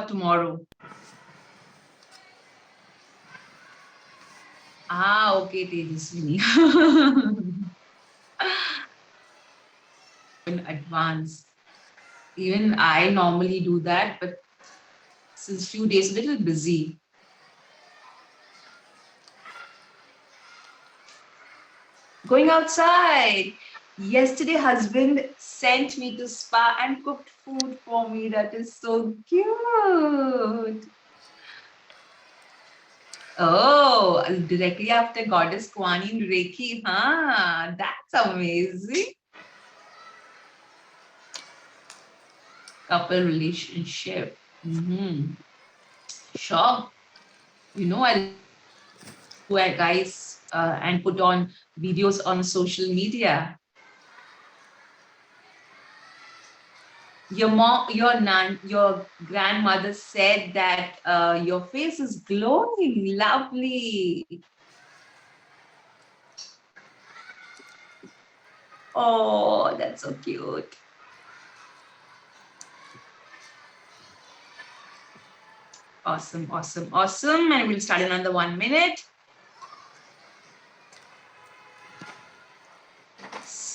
tomorrow? Ah, okay, Tejaswini. In advance. Even I normally do that, but since few days, a little busy. Going outside. Yesterday, husband sent me to spa and cooked food for me. That is so cute. Oh, directly after Goddess Kuan Yin Reiki, huh? That's amazing. Couple relationship. Sure. I do guys and put on videos on social media. Your grandmother said that your face is glowing, lovely. Oh, that's so cute. Awesome, awesome, awesome. And we'll start in under 1 minute.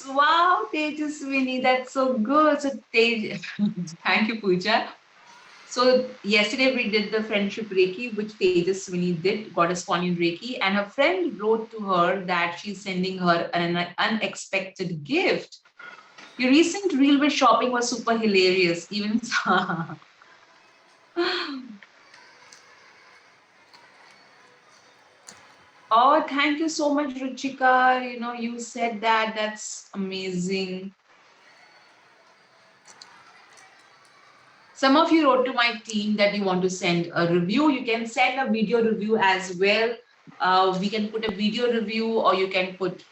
Wow, Tejaswini, that's so good. So thank you, Pooja. So yesterday we did the friendship Reiki, which Tejaswini did, Goddess Kuan Yin Reiki, and her friend wrote to her that she's sending her an unexpected gift. Your recent reel with shopping was super hilarious. Even oh, thank you so much, Ruchika. You said that. That's amazing. Some of you wrote to my team that you want to send a review. You can send a video review as well. We can put a video review, or you can put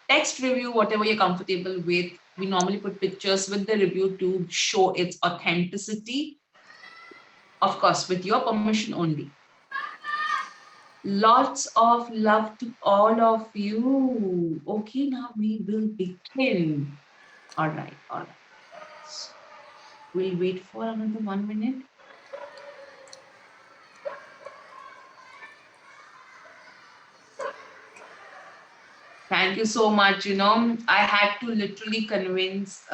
text review, whatever you're comfortable with. We normally put pictures with the review to show its authenticity. Of course, with your permission only. Lots of love to all of you. Okay, now we will begin. All right, all right. We'll wait for another 1 minute. Thank you so much. I had to literally convince,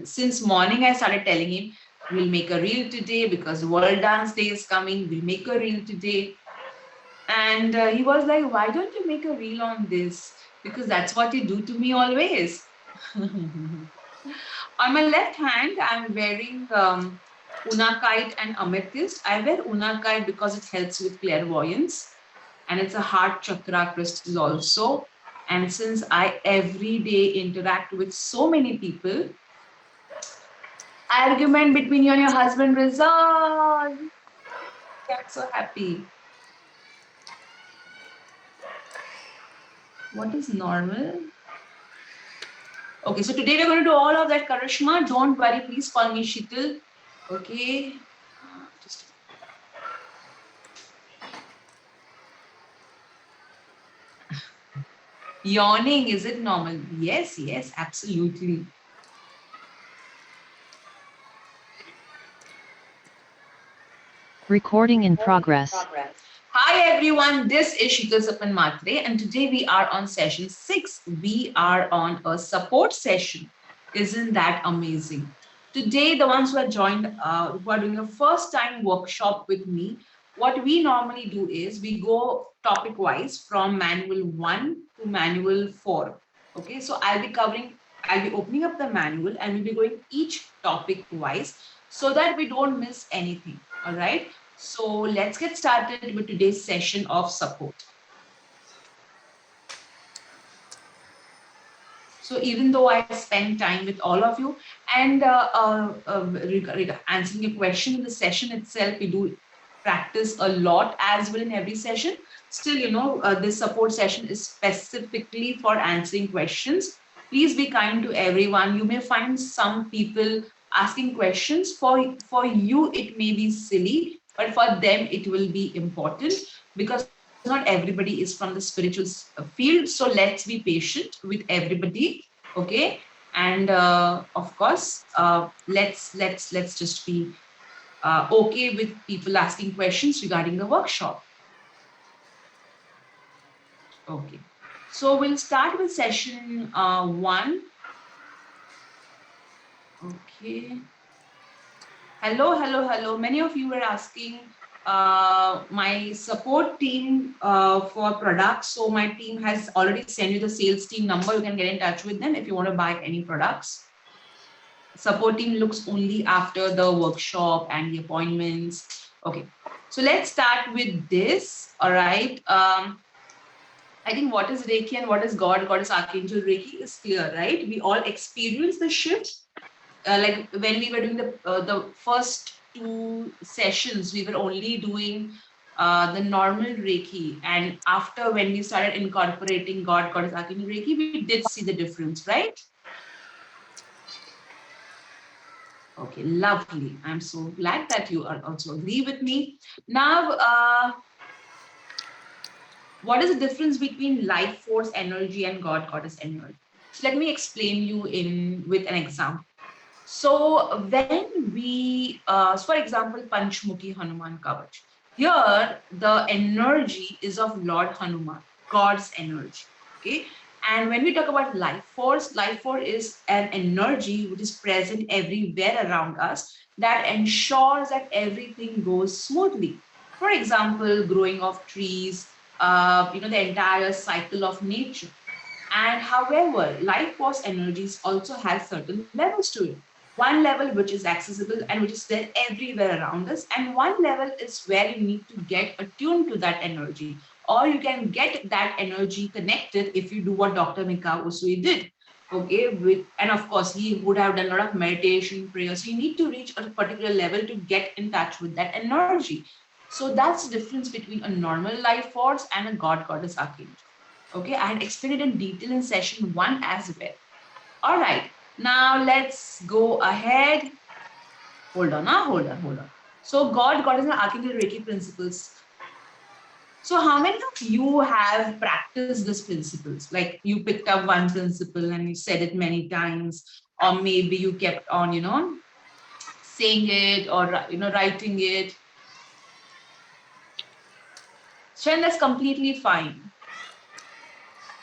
since morning I started telling him, we'll make a reel today because World Dance Day is coming. We'll make a reel today. And he was like, why don't you make a reel on this? Because that's what you do to me always. On my left hand, I'm wearing Unakite and Amethyst. I wear Unakite because it helps with clairvoyance. And it's a heart chakra crystal also. And since I every day interact with so many people, argument between you and your husband resolved. I'm so happy. What is normal? Okay, so today we're going to do all of that, Karishma. Don't worry, please call me Shital. Okay. Yawning, is it normal? Yes, yes, absolutely. Recording in progress. Hi everyone, this is Shital Sapan Matre, and today we are on session 6. We are on a support session. Isn't that amazing? Today, the ones who are joined, who are doing a first time workshop with me, what we normally do is we go topic wise from manual 1 to manual 4. Okay, so I'll be opening up the manual and we'll be going each topic wise so that we don't miss anything. All right. So let's get started with today's session of support. So even though I spend time with all of you and answering a question in the session itself, we do practice a lot as well in every session. Still, this support session is specifically for answering questions. Please be kind to everyone. You may find some people asking questions. For you, it may be silly, but for them, it will be important because not everybody is from the spiritual field. So let's be patient with everybody. Okay. And of course, let's just be okay with people asking questions regarding the workshop. Okay. So we'll start with session one. Okay. Hello, hello, hello. Many of you were asking my support team for products. So my team has already sent you the sales team number. You can get in touch with them if you want to buy any products. Support team looks only after the workshop and the appointments. Okay. So let's start with this. All right. I think what is Reiki and what is God Goddess Archangel Reiki is clear, right? We all experience the shift. Like when we were doing the first two sessions, we were only doing the normal Reiki, and after when we started incorporating God Goddess Archangel Reiki, we did see the difference, right? Okay, lovely. I'm so glad that you are also agree with me. Now, what is the difference between life force energy and God Goddess energy? So let me explain you in with an example. So when so for example, Panchmukhi Hanuman Kavach, here the energy is of Lord Hanuman, God's energy. Okay. And when we talk about life force is an energy which is present everywhere around us that ensures that everything goes smoothly. For example, growing of trees, the entire cycle of nature. And however, life force energies also have certain levels to it. One level which is accessible and which is there everywhere around us, and one level is where you need to get attuned to that energy, or you can get that energy connected if you do what Dr. Mikao Usui did. Okay, and of course, he would have done a lot of meditation, prayers. So you need to reach a particular level to get in touch with that energy. So that's the difference between a normal life force and a God Goddess Archangel. Okay, I had explained it in detail in session one as well. All right, now let's go ahead. Hold on, hold on. So God, Goddess, and Archangel Reiki principles. So how many of you have practiced these principles? Like you picked up one principle and you said it many times, or maybe you kept on, saying it or writing it. So that's completely fine.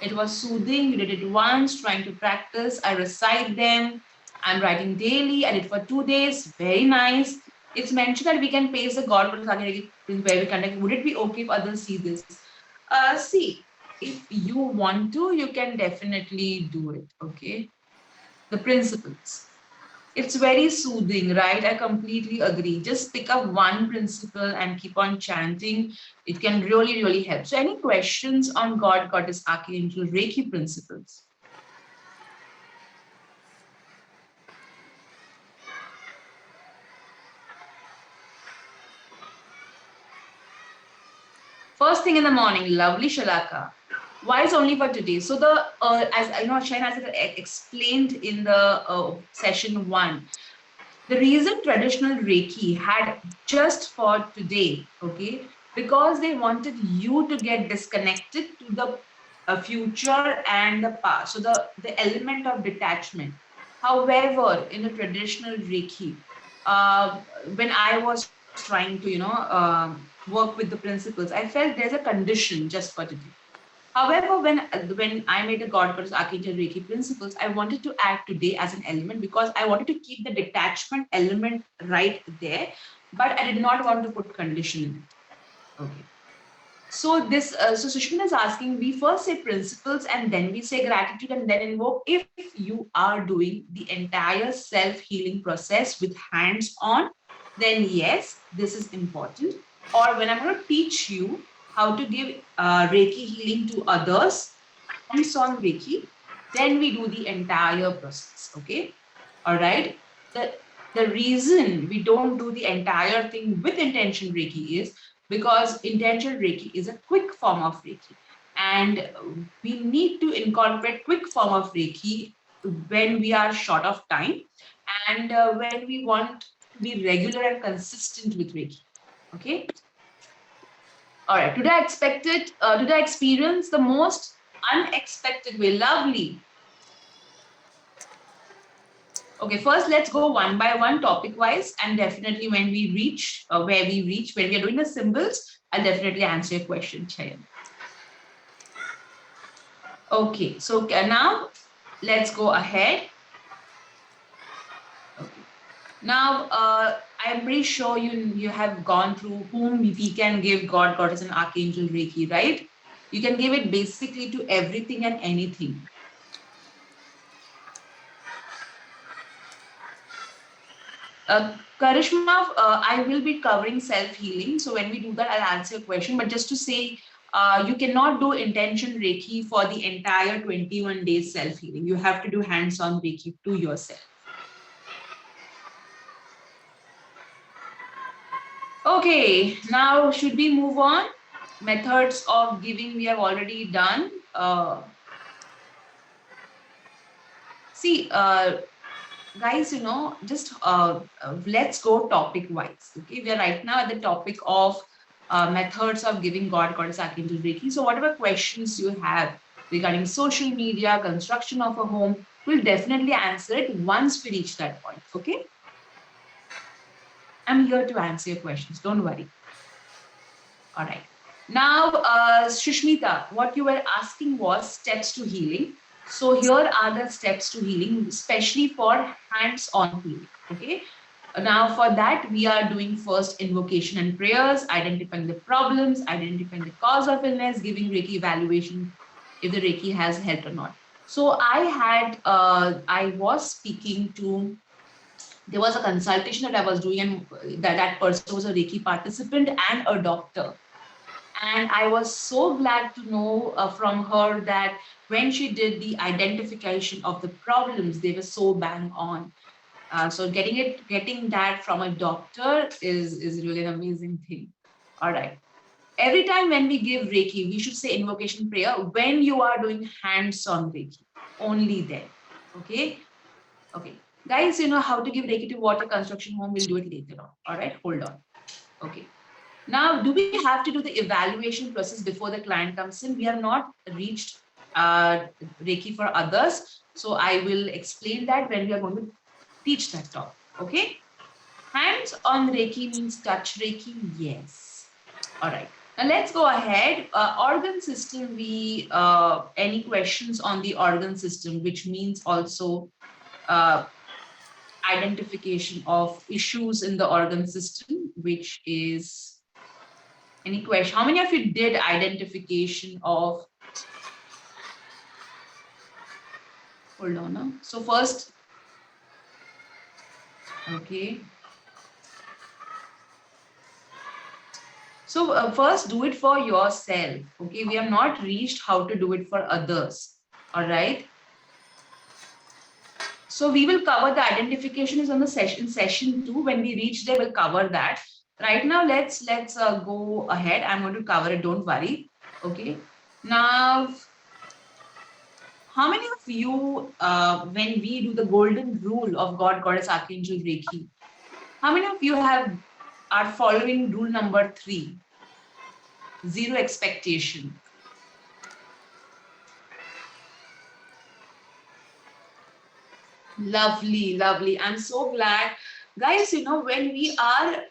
It was soothing. You did it once, trying to practice. I recite them. I'm writing daily. I did for 2 days. Very nice. It's mentioned that we can pace the God where we conduct. Would it be okay if others see this? See, if you want to, you can definitely do it. Okay. The principles. It's very soothing, right? I completely agree. Just pick up one principle and keep on chanting. It can really, really help. So, any questions on God, Goddess, Archangel, Reiki principles? First thing in the morning, lovely Shalaka. Why is only for today? So as I know, Shain has explained in the session one, the reason traditional Reiki had just for today, okay, because they wanted you to get disconnected to the future and the past. So the element of detachment. However, in the traditional Reiki, when I was trying to, work with the principles, I felt there's a condition just for today. However, when I made the God Goddess Archangel Reiki principles, I wanted to add today as an element because I wanted to keep the detachment element right there, but I did not want to put condition in it. Okay. So Sushmita is asking, we first say principles and then we say gratitude and then invoke. If you are doing the entire self-healing process with hands-on, then yes, this is important. Or when I'm going to teach you how to give Reiki healing to others, hands-on Reiki, then we do the entire process. Okay. All right. The reason we don't do the entire thing with intention Reiki is because intention Reiki is a quick form of Reiki. And we need to incorporate quick form of Reiki when we are short of time and when we want to be regular and consistent with Reiki. Okay. All right. Did I experience the most unexpected way? Lovely. Okay, first let's go one by one, topic wise, and definitely when we reach where we reach, when we are doing the symbols, I'll definitely answer your question, Chayan. Okay, so now let's go ahead. Okay. Now, I'm pretty sure you have gone through whom we can give God, Goddess, and Archangel Reiki, right? You can give it basically to everything and anything. Karishma, I will be covering self-healing. So when we do that, I'll answer your question. But just to say, you cannot do intention Reiki for the entire 21 days self-healing. You have to do hands-on Reiki to yourself. Okay, now should we move on? Methods of giving we have already done. See, guys, just let's go topic wise. Okay, we are right now at the topic of methods of giving God, Goddess, Archangel Reiki. So whatever questions you have regarding social media, construction of a home, we'll definitely answer it once we reach that point. Okay, I'm here to answer your questions. Don't worry. All right. Now, Shushmita, what you were asking was steps to healing. So here are the steps to healing, especially for hands-on healing. Okay. Now, for that, we are doing first invocation and prayers, identifying the problems, identifying the cause of illness, giving Reiki evaluation if the Reiki has helped or not. So I was speaking to, there was a consultation that I was doing, and that person was a Reiki participant and a doctor. And I was so glad to know from her that when she did the identification of the problems, they were so bang on. So getting that from a doctor is really an amazing thing. All right. Every time when we give Reiki, we should say invocation prayer when you are doing hands-on Reiki. Only then. Okay. Okay. Guys, you know how to give Reiki to water construction home. We'll do it later on. All right. Hold on. Okay. Now, do we have to do the evaluation process before the client comes in? We have not reached Reiki for others. So I will explain that when we are going to teach that topic. Okay. Hands on Reiki means touch Reiki. Yes. All right. Now let's go ahead. Organ system. Any questions on the organ system, which means also uh, identification of issues in the organ system, which is any question? How many of you did identification of? Hold on. Huh? So first, okay. So first, do it for yourself. Okay, we have not reached how to do it for others. All right. So we will cover the identification is on the session 2. When we reach there, we'll cover that. Right now, let's go ahead. I'm going to cover it. Don't worry. Okay. Now, how many of you, when we do the golden rule of God, Goddess, Archangel Reiki, how many of you are following rule number 3? Zero expectation. Lovely, lovely. I'm so glad. Guys, you know, when we are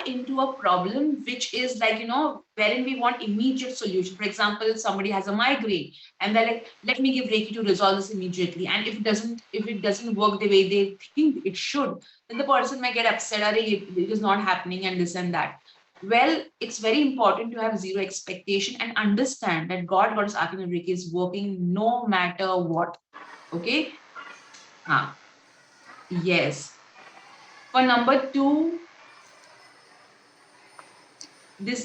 into a problem which is like, you know, wherein we want immediate solution. For example, somebody has a migraine and they're like, let me give Reiki to resolve this immediately. And if it doesn't work the way they think it should, then the person might get upset, it is not happening and this and that. Well, it's very important to have zero expectation and understand that God, Goddess, Archangel Reiki is working no matter what. Okay. Yes. For number 2, no,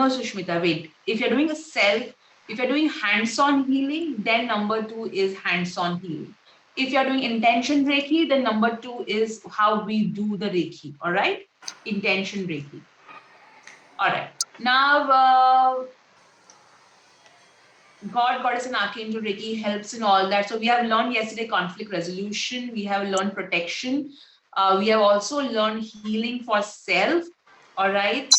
Sushmita, wait. If you're doing if you're doing hands-on healing, then number 2 is hands-on healing. If you're doing intention Reiki, then number 2 is how we do the Reiki. All right. Intention Reiki. All right. Now, God, Goddess, and Archangel Reiki helps in all that. So we have learned yesterday conflict resolution. We have learned protection. We have also learned healing for self. All right.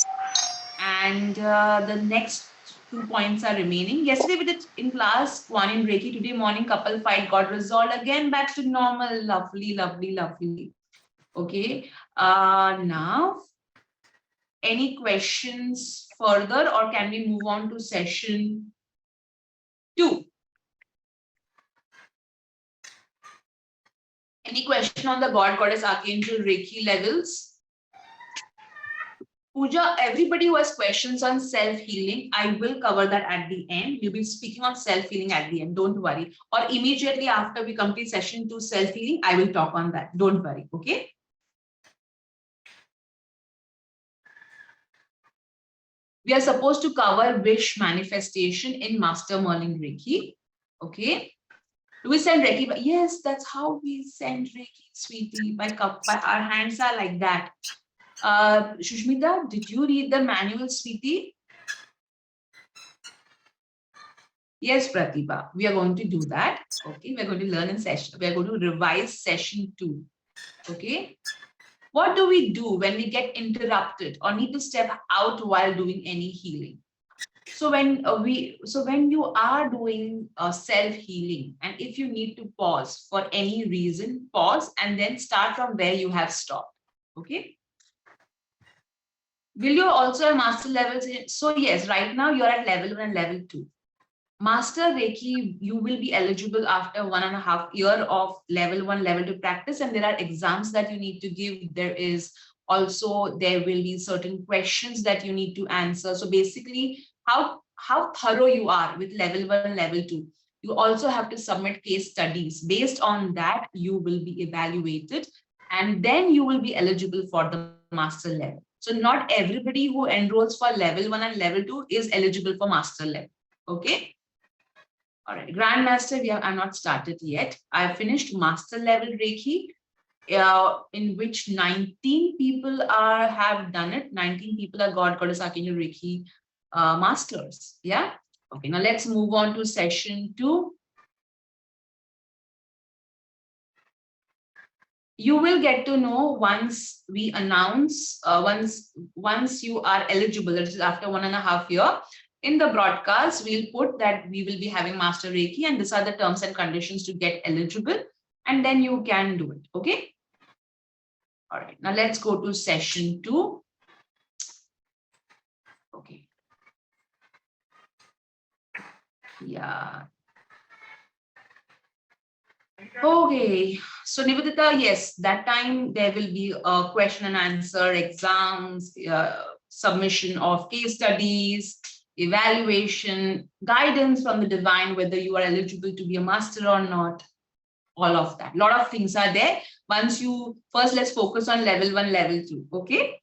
And the next 2 points are remaining. Yesterday we did in class 1 in Reiki. Today morning couple fight got resolved. Again back to normal. Lovely, lovely, lovely. Okay. Now, any questions further, or can we move on to session 2? Any question on the God Goddess Archangel Reiki levels? Pooja, everybody who has questions on self-healing, I will cover that at the end. We'll be speaking on self-healing at the end, don't worry. Or immediately after we complete session 2 self-healing, I will talk on that. Don't worry, okay? We are supposed to cover wish manifestation in Master Merlin Reiki, okay? Do we send Reiki? Yes, that's how we send Reiki, sweetie. By our hands are like that. Shushmita, did you read the manual, sweetie? Yes, Pratibha, we are going to do that. Okay, we are going to learn in session. We are going to revise session 2. Okay. What do we do when we get interrupted or need to step out while doing any healing? So when you are doing self-healing, and if you need to pause for any reason, pause and then start from where you have stopped. Okay. Will you also have master levels? So yes, right now you're at level 1 and level 2. Master Reiki, you will be eligible after 1.5 years of level 1, level 2 practice, and there are exams that you need to give. There will be certain questions that you need to answer. So basically, how thorough you are with level 1, level 2. You also have to submit case studies. Based on that, you will be evaluated, and then you will be eligible for the master level. So not everybody who enrolls for level 1 and level 2 is eligible for master level. Okay. All right, Grandmaster, I'm not started yet. I finished master level Reiki, in which 19 people have done it. 19 people are God Goddess Archangel Reiki masters. Yeah. Okay, now let's move on to session 2. You will get to know once we announce, once you are eligible, that is after 1.5 years. In the broadcast, we'll put that we will be having Master Reiki, and these are the terms and conditions to get eligible, and then you can do it. Okay. All right. Now let's go to session 2. Okay. Yeah. Okay. So Nivedita, yes, that time there will be a question and answer, exams, submission of case studies, evaluation, guidance from the divine, whether you are eligible to be a master or not, all of that. A lot of things are there. Let's focus on level 1, level 2. Okay.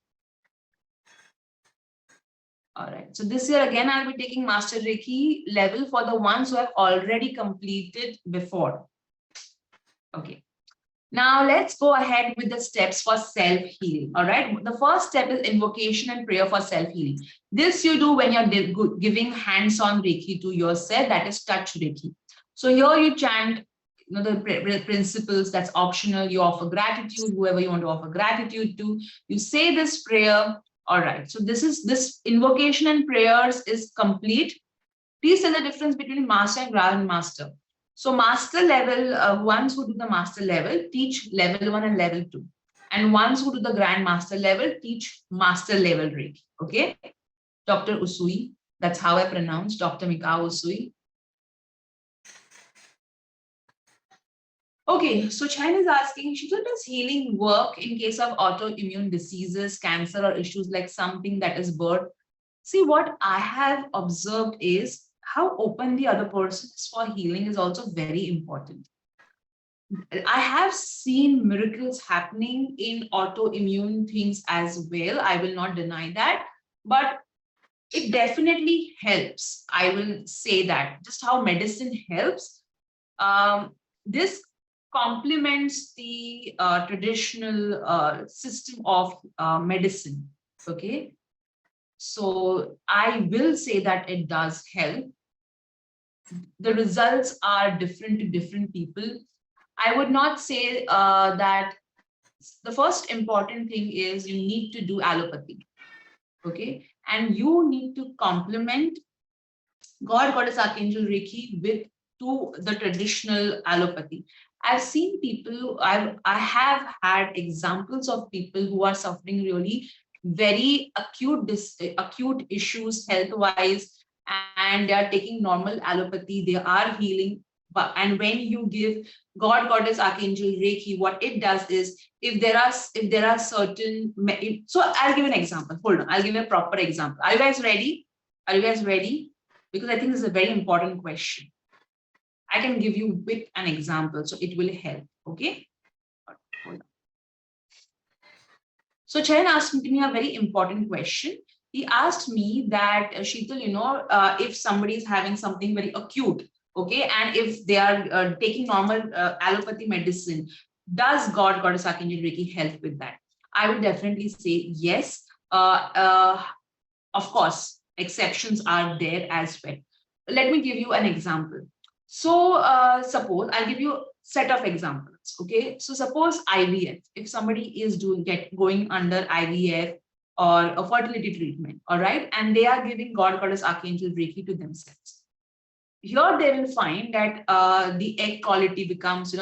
All right. So this year again, I'll be taking Master Reiki level for the ones who have already completed before. Okay. Now let's go ahead with the steps for self-healing. All right. The first step is invocation and prayer for self-healing. This you do when you're giving hands-on Reiki to yourself, that is touch Reiki. So here you chant, the principles, that's optional. You offer gratitude, whoever you want to offer gratitude to. You say this prayer. All right. So this invocation and prayers is complete. Please tell the difference between master and grand master. So master level, ones who do the master level teach level 1 and level 2. And ones who do the grand master level teach master level Reiki. Okay. Dr. Usui, that's how I pronounce Dr. Mikao Usui. Okay, so China is asking, Shita, does healing work in case of autoimmune diseases, cancer, or issues like something that is birth? See, what I have observed is how open the other person is for healing is also very important. I have seen miracles happening in autoimmune things as well. I will not deny that, but it definitely helps. I will say that just how medicine helps. This complements the traditional system of medicine. Okay. So I will say that it does help. The results are different to different people. I would not say that the first important thing is you need to do allopathy. Okay. And you need to complement God Goddess Archangel Reiki with to the traditional allopathy. I've seen people, I have had examples of people who are suffering really very acute issues health wise, and they are taking normal allopathy, they are healing. But and when you give God Goddess Archangel Reiki, what it does is, if there are certain so I'll give an example. Hold on, I'll give a proper example. Are you guys ready? Are you guys ready? Because I think this is a very important question. I can give you with an example, so it will help. Okay. Hold on. So Charan asked me a very important question. He asked me that, Sheetal, if somebody is having something very acute, okay, and if they are taking normal allopathy medicine, does God Goddess Archangel Reiki help with that? I will definitely say yes. Of course, exceptions are there as well. Let me give you an example. So suppose I'll give you a set of examples. Okay. So suppose IVF, if somebody is going under IVF or a fertility treatment, all right, and they are giving God Goddess Archangel Reiki to themselves. Here they will find that the egg quality becomes,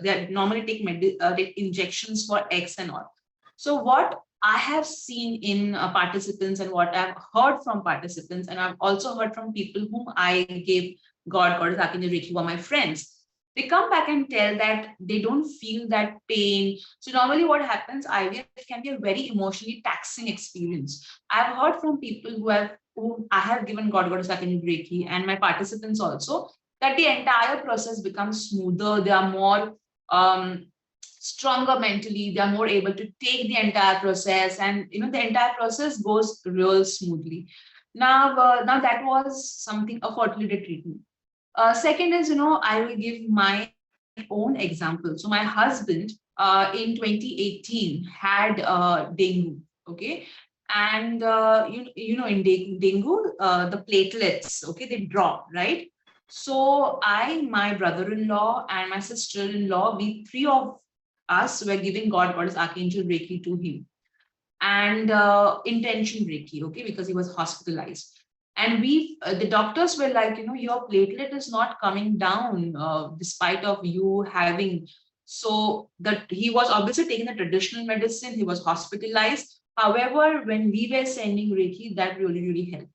they normally take injections for eggs and all. So what I have seen in participants and what I've heard from participants, and I've also heard from people whom I gave God Goddess Archangel Reiki, who are my friends, they come back and tell that they don't feel that pain. So normally what happens, IVF can be a very emotionally taxing experience. I've heard from people who I have given God Goddess Archangel Reiki, and my participants also, that the entire process becomes smoother. They are more stronger mentally. They are more able to take the entire process, and the entire process goes real smoothly. Now that was something, a fertility treatment. Second is, I will give my own example. So my husband in 2018 had dengue, okay? And in dengue, the platelets, okay, they drop, right? So my brother-in-law and my sister-in-law, we three of us were giving God Goddess Archangel Reiki to him, and intention Reiki, okay, because he was hospitalized. And the doctors were like, your platelet is not coming down despite of you having. So that he was obviously taking the traditional medicine, he was hospitalized. However, when we were sending Reiki, that really, really helped.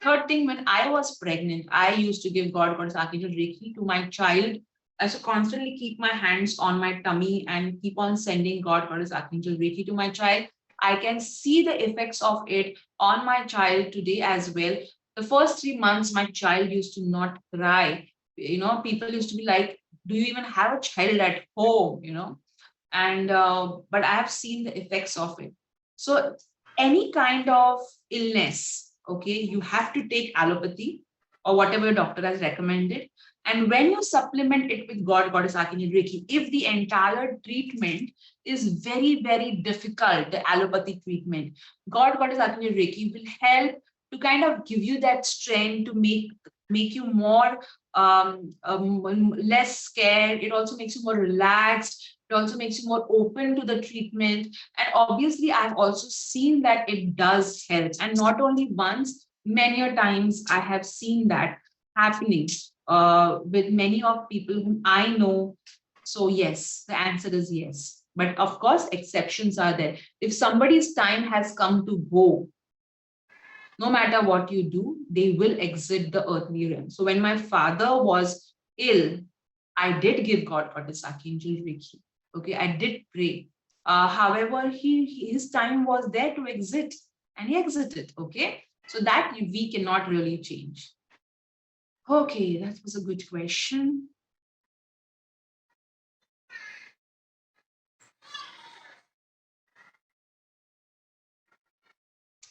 Third thing, when I was pregnant, I used to give God Goddess Archangel Reiki to my child. I used to constantly keep my hands on my tummy and keep on sending God Goddess Archangel Reiki to my child. I can see the effects of it on my child today as well. The first 3 months, my child used to not cry. People used to be like, do you even have a child at home? And but I have seen the effects of it. So any kind of illness, okay, you have to take allopathy or whatever your doctor has recommended. And when you supplement it with God Goddess Archangel Reiki, if the entire treatment is very, very difficult, the allopathy treatment, God Goddess Archangel Reiki will help to kind of give you that strength to make you more less scared. It also makes you more relaxed. It also makes you more open to the treatment. And obviously, I've also seen that it does help. And not only once, many a times I have seen that happening with many of people whom I know. So yes, the answer is yes. But of course, exceptions are there. If somebody's time has come to go, no matter what you do, they will exit the earthly realm. So when my father was ill, I did give God Goddess Archangel Reiki. Okay, I did pray. However, his time was there to exit, and he exited. Okay, so that we cannot really change. Okay, that was a good question.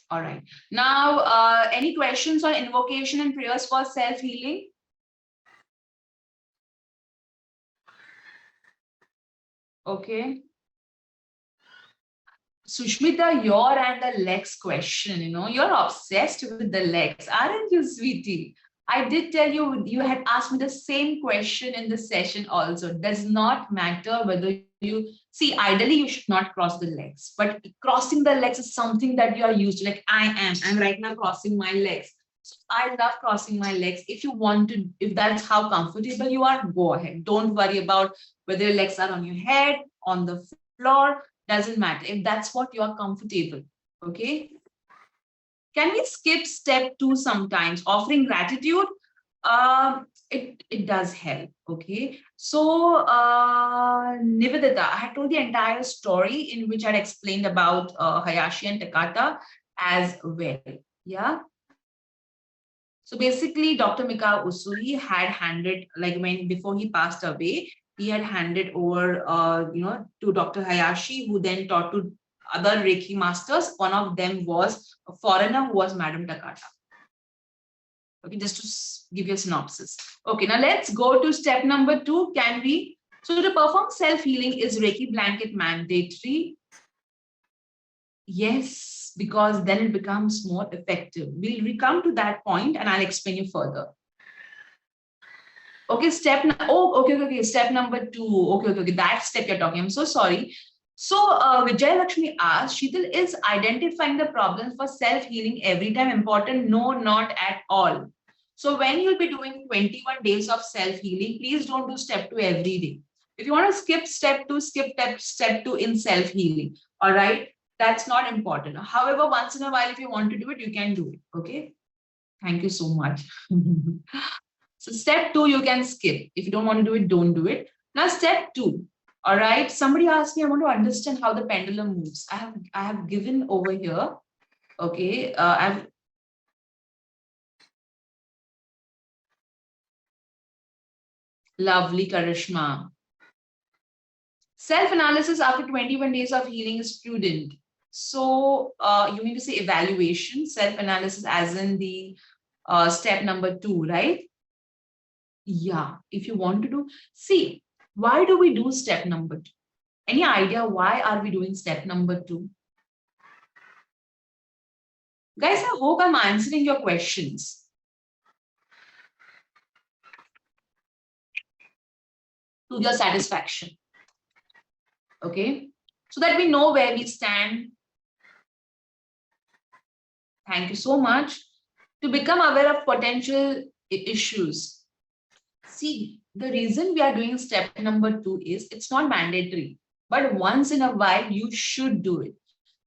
All right. Now, any questions on invocation and prayers for self-healing? Okay. Sushmita, your and the legs question, you're obsessed with the legs, aren't you, sweetie? I did tell you, you had asked me the same question in the session also. Does not matter whether you see, ideally, you should not cross the legs, but crossing the legs is something that you are used to. Like I'm right now crossing my legs. I love crossing my legs. If you want to, if that's how comfortable you are, go ahead. Don't worry about whether your legs are on your head, on the floor, doesn't matter. If that's what you are comfortable, okay? Can we skip step 2 sometimes? Offering gratitude, it does help, okay? So, Nivedita, I had told the entire story in which I explained about Hayashi and Takata as well, yeah? So basically, Dr. Mikao Usui had handed, like when before he passed away, he had handed over, to Dr. Hayashi, who then taught to other Reiki masters. One of them was a foreigner who was Madam Takata. Okay, just to give you a synopsis. Okay, now let's go to step number 2. Can we? So to perform self-healing, is Reiki blanket mandatory? Yes, because then it becomes more effective. We'll come to that point and I'll explain you further. Okay, okay. Step number 2. Okay. That step you're talking. I'm so sorry. So Vijay Lakshmi asked, Sheetal, is identifying the problems for self-healing every time important? No, not at all. So when you'll be doing 21 days of self-healing, please don't do step 2 every day. If you want to skip step 2, skip step 2 in self-healing. All right. That's not important. However, once in a while, if you want to do it, you can do it. Okay. Thank you so much. So step 2, you can skip. If you don't want to do it, don't do it. Now step 2. All right. Somebody asked me, I want to understand how the pendulum moves. I have given over here. Okay. I've lovely Karishma. Self-analysis after 21 days of healing is prudent. So you mean to say evaluation, self-analysis as in the step number 2, right? Yeah, if you want to do, see, why do we do step number 2? Any idea why are we doing step number 2? Guys, I hope I'm answering your questions. To your satisfaction. Okay, so that we know where we stand. Thank you so much. To become aware of potential issues. See, the reason we are doing step number 2 is it's not mandatory, but once in a while you should do it.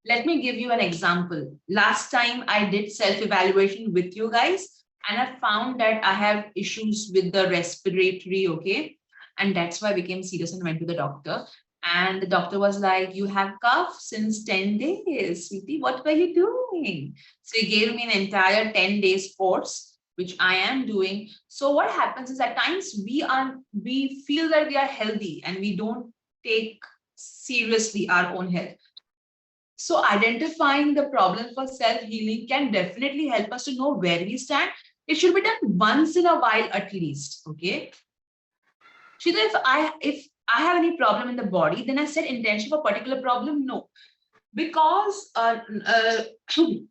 Let me give you an example. Last time I did self-evaluation with you guys, and I found that I have issues with the respiratory, okay? And that's why I became serious and went to the doctor. And the doctor was like, you have cough since 10 days, sweetie, what were you doing? So he gave me an entire 10 days course, which I am doing. So what happens is at times we feel that we are healthy and we don't take seriously our own health. So identifying the problem for self-healing can definitely help us to know where we stand. It should be done once in a while at least, okay? Shita, if I have any problem in the body, then I set intention for a particular problem? No. Because,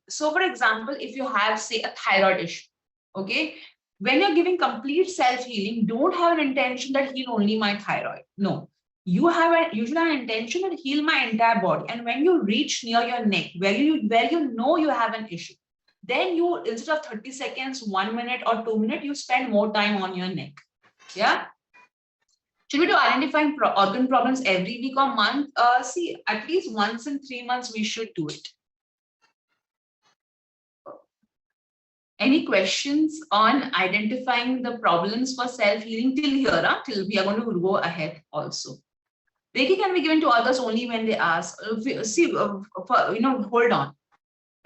so for example, if you have, say, a thyroid issue, okay? When you're giving complete self-healing, don't have an intention that heal only my thyroid. No. You should have an intention to heal my entire body. And when you reach near your neck, where you know you have an issue, then you, instead of 30 seconds, 1 minute or 2 minutes, you spend more time on your neck. Yeah. Should we do identifying organ problems every week or month? See, at least once in 3 months, we should do it. Any questions on identifying the problems for self-healing till here? Till we are going to go ahead also. Reiki can be given to others only when they ask. See, hold on.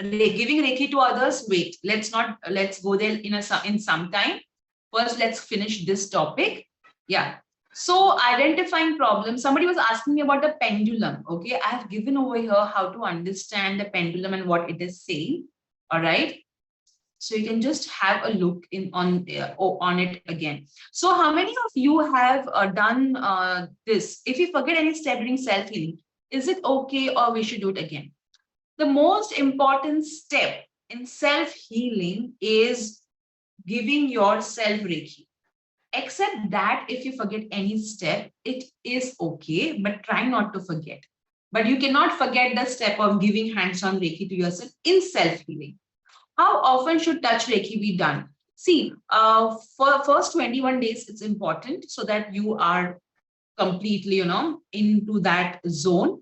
Giving Reiki to others, wait. Let's go there in some time. First, let's finish this topic. Yeah. So identifying problems. Somebody was asking me about the pendulum. Okay, I have given over here how to understand the pendulum and what it is saying. All right. So you can just have a look on it again. So how many of you have done this? If you forget any step during self-healing, is it okay or we should do it again? The most important step in self-healing is giving yourself Reiki. Except that if you forget any step, it is okay, but try not to forget. But you cannot forget the step of giving hands-on Reiki to yourself in self-healing. How often should touch Reiki be done? See, for first 21 days, it's important so that you are completely, into that zone.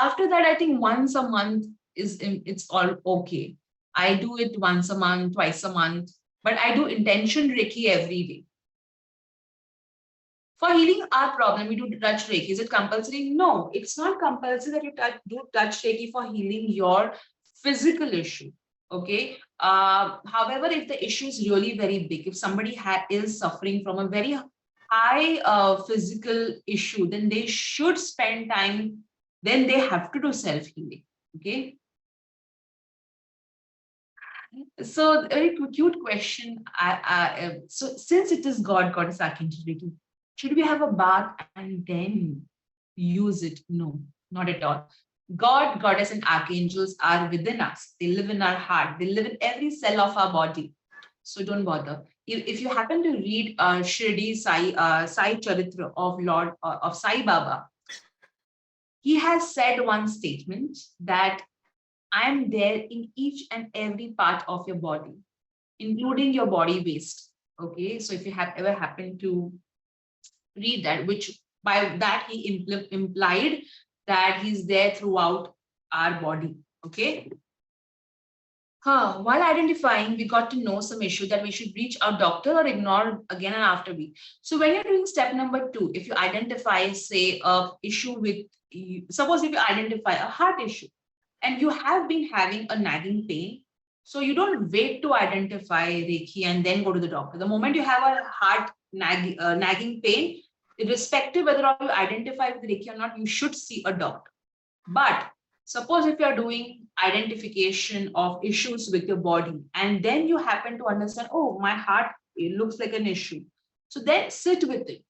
After that, I think once a month it's all okay. I do it once a month, twice a month, but I do intention Reiki every day. For healing our problem, we do touch Reiki. Is it compulsory? No, it's not compulsory that you do touch Reiki for healing your physical issue. Okay. However, if the issue is really very big, if somebody is suffering from a very high physical issue, then they should spend time, then they have to do self-healing. Okay. So, a very cute question. So, since it is God Goddess Archangel Reiki, should we have a bath and then use it? No, not at all. God, Goddess, and archangels are within us. They live in our heart. They live in every cell of our body. So don't bother. If you happen to read Shirdi Sai Charitra of Lord of Sai Baba, he has said one statement that I am there in each and every part of your body, including your body waste. Okay, so if you have ever happened to read that, which by that he implied that he's there throughout our body. Okay. While identifying, we got to know some issue that we should reach our doctor or ignore again and after we. So when you're doing step number 2, if you identify, say, a issue with, suppose if you identify a heart issue and you have been having a nagging pain, so you don't wait to identify Reiki and then go to the doctor. The moment you have a heart nagging pain, irrespective whether you identify with Reiki or not, you should see a doctor. But suppose if you're doing identification of issues with your body and then you happen to understand, oh, my heart, it looks like an issue. So then sit with it.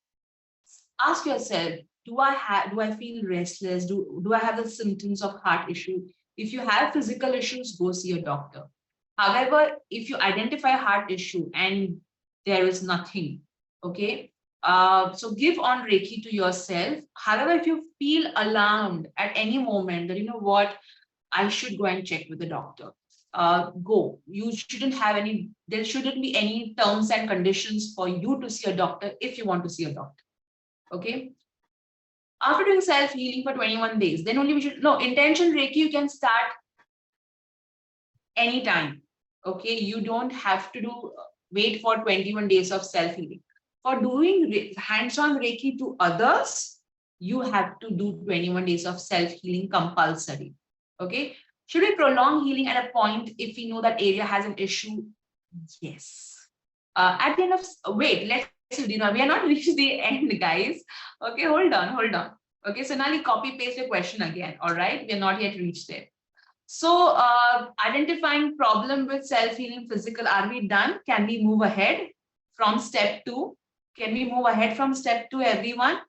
Ask yourself, do I feel restless? Do I have the symptoms of heart issue? If you have physical issues, go see a doctor. However, if you identify a heart issue and there is nothing, okay, so give on Reiki to yourself. However, if you feel alarmed at any moment that, you know what, I should go and check with the doctor, go. You shouldn't have there shouldn't be any terms and conditions for you to see a doctor if you want to see a doctor. Okay. After doing self-healing for 21 days, then only we should, no, intention Reiki, you can start anytime. Okay. You don't have to wait for 21 days of self-healing. For doing hands-on Reiki to others, you have to do 21 days of self-healing compulsory. Okay. Should we prolong healing at a point if we know that area has an issue? Yes. At the end of, wait, let's see, we are not reached the end, guys. Okay, hold on. Okay, so now copy paste your question again. All right, we are not yet reached there. So identifying problem with self-healing physical, are we done? Can we move ahead from step 2? Can we move ahead from step 2, everyone?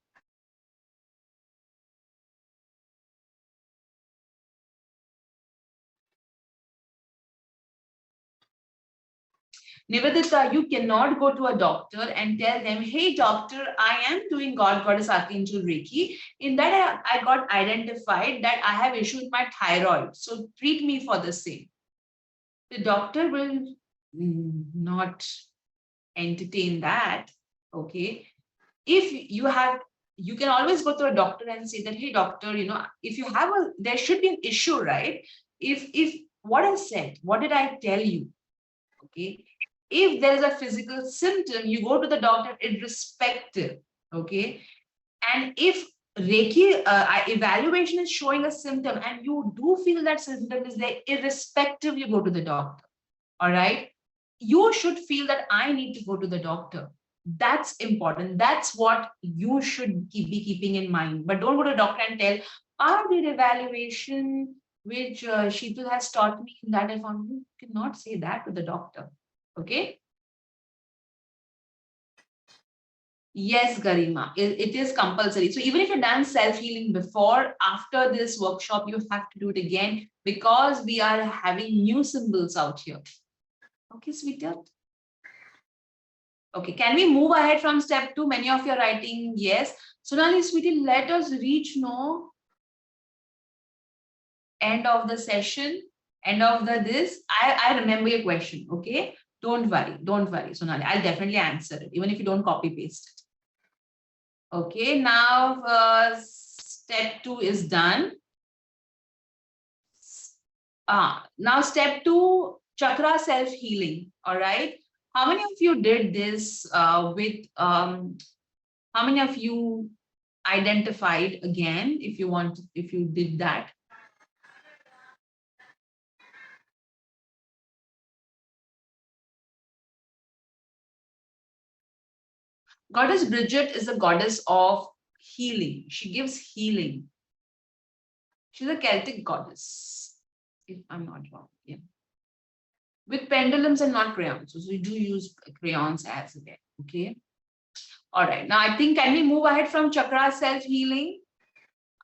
Nivedita, you cannot go to a doctor and tell them, hey, doctor, I am doing God Goddess Archangel Reiki. In that, I got identified that I have issue with my thyroid. So treat me for the same. The doctor will not entertain that. Okay. If you can always go to a doctor and say that, hey, doctor, if you have there should be an issue, right? If what I said, what did I tell you? Okay. If there is a physical symptom, you go to the doctor irrespective. Okay. And if Reiki evaluation is showing a symptom and you do feel that symptom is there, irrespective, you go to the doctor. All right. You should feel that I need to go to the doctor. That's important. That's what you should be keeping in mind. But don't go to the doctor and tell, I did evaluation, which Sheetal has taught me that I found. You cannot say that to the doctor. Okay. Yes, Garima, it is compulsory. So even if you've done self-healing before, after this workshop, you have to do it again because we are having new symbols out here. Okay, sweetheart. Okay, can we move ahead from step 2? Many of you are writing yes. Sonali, sweetie, let us reach end of the session. End of this. I remember your question. Okay. Don't worry, Sonali. I'll definitely answer it, even if you don't copy paste it. Okay. Now, step 2 is done. Now step 2, chakra self healing. All right. How many of you did this with? How many of you identified again? If you want, if you did that. Goddess Bridget is a goddess of healing. She gives healing. She's a Celtic goddess, if I'm not wrong. Yeah. With pendulums and not crayons. So we do use crayons as well. Okay. All right. Now I think, can we move ahead from chakra self-healing?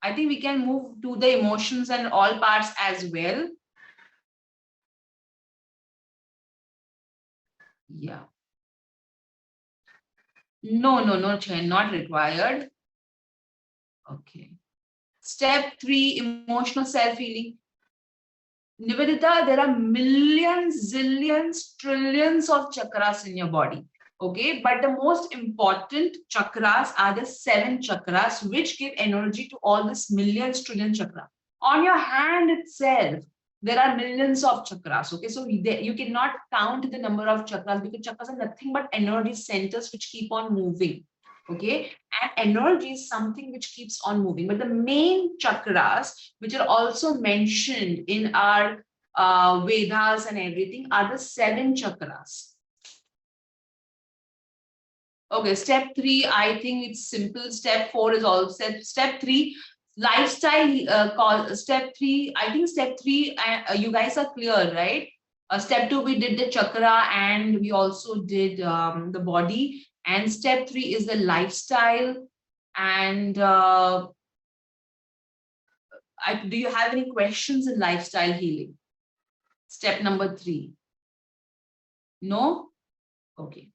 I think we can move to the emotions and all parts as well. Yeah. No, Chen, not required. Okay. Step 3, emotional self-healing. Nivedita, there are millions, zillions, trillions of chakras in your body. Okay, but the most important chakras are the 7 chakras, which give energy to all this millions, trillion chakra. On your hand itself, there are millions of chakras. Okay, so you cannot count the number of chakras, because chakras are nothing but energy centers which keep on moving. Okay, and energy is something which keeps on moving. But the main chakras, which are also mentioned in our Vedas and everything, are the 7 chakras. Okay, step 3, I think it's simple. Step 4 is also step 3, lifestyle. Step 3, I think step 3, you guys are clear, right? Step 2, we did the chakra, and we also did the body. And step 3 is the lifestyle. And do you have any questions in lifestyle healing? Step number 3. No? Okay.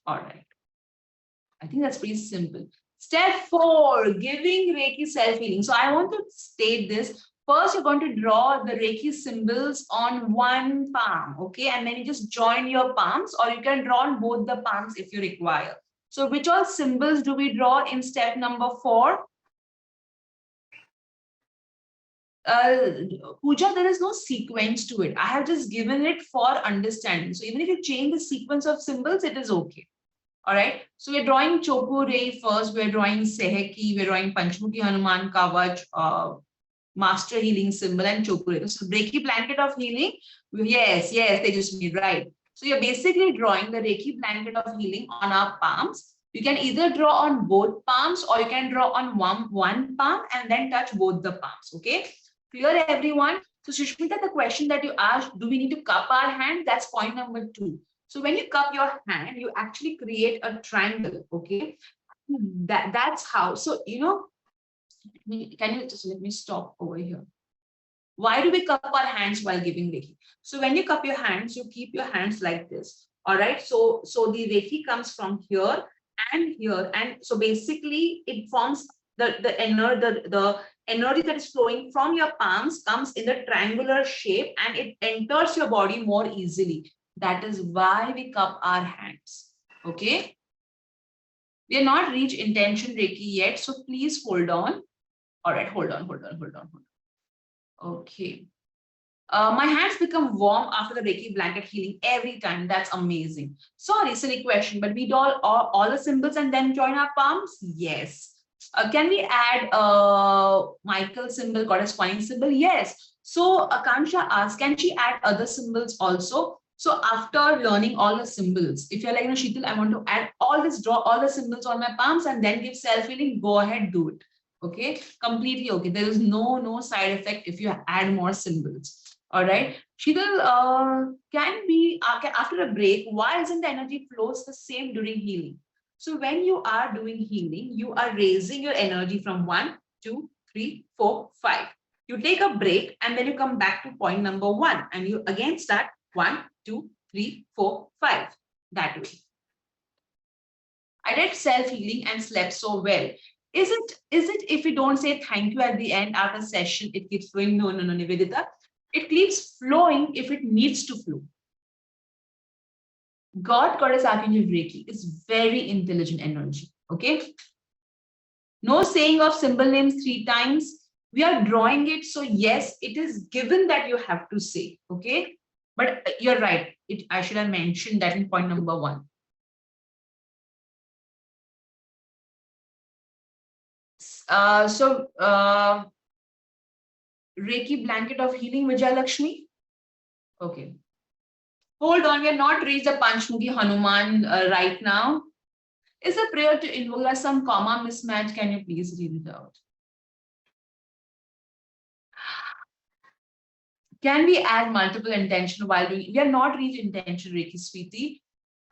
All right. I think that's pretty simple. Step 4, giving Reiki self-healing. So I want to state this. First, you're going to draw the Reiki symbols on one palm, okay? And then you just join your palms, or you can draw on both the palms if you require. So which all symbols do we draw in step number 4? Pooja, there is no sequence to it. I have just given it for understanding. So even if you change the sequence of symbols, it is okay. All right. So we're drawing Chopure first. We're drawing Seheki. We're drawing Panchmukhi Hanuman Kavach, Master Healing Symbol, and Chopure. So Reiki blanket of healing. Yes, they just need right. So you're basically drawing the Reiki blanket of healing on our palms. You can either draw on both palms, or you can draw on one palm and then touch both the palms. Okay. Clear, everyone? So Sushmita, the question that you asked, do we need to cup our hand? That's point number 2. So when you cup your hand, you actually create a triangle. Okay. That's how. So, can you just let me stop over here? Why do we cup our hands while giving Reiki? So when you cup your hands, you keep your hands like this. All right. So the Reiki comes from here and here. And so basically it forms the energy that is flowing from your palms comes in the triangular shape, and it enters your body more easily. That is why we cup our hands. Okay. We are not reached intention Reiki yet. So please hold on. All right. Hold on. Okay. My hands become warm after the Reiki blanket healing every time. That's amazing. Sorry, silly question, but we do all the symbols and then join our palms? Yes. Can we add Michael symbol, goddess coin symbol? Yes. So Akansha asks, can she add other symbols also? So after learning all the symbols, if you're like, Sheetal, I want to add all this, draw all the symbols on my palms and then give self-healing, go ahead, do it. Okay, completely okay. There is no side effect if you add more symbols. All right, Sheetal, can be after a break, why isn't the energy flows the same during healing? So when you are doing healing, you are raising your energy from 1, 2, 3, 4, 5. You take a break and then you come back to point number 1 and you again start 1, 2, 3, 4, 5. That way. I did self-healing and slept so well. Is it if we don't say thank you at the end after session, it keeps flowing? No, no, no, Nivedita. It keeps flowing if it needs to flow. God Goddess Archangel Reiki is very intelligent energy. Okay. No saying of symbol names 3 times. We are drawing it. So yes, it is given that you have to say. Okay. But you're right. I should have mentioned that in point number 1. Reiki blanket of healing, Vijay Lakshmi. Okay. Hold on, we are not reached the Panchmukhi Hanuman right now. Is a prayer to invoke some comma mismatch? Can you please read it out? Can we add multiple intention while doing? We are not reached intention, Reiki, sweetie.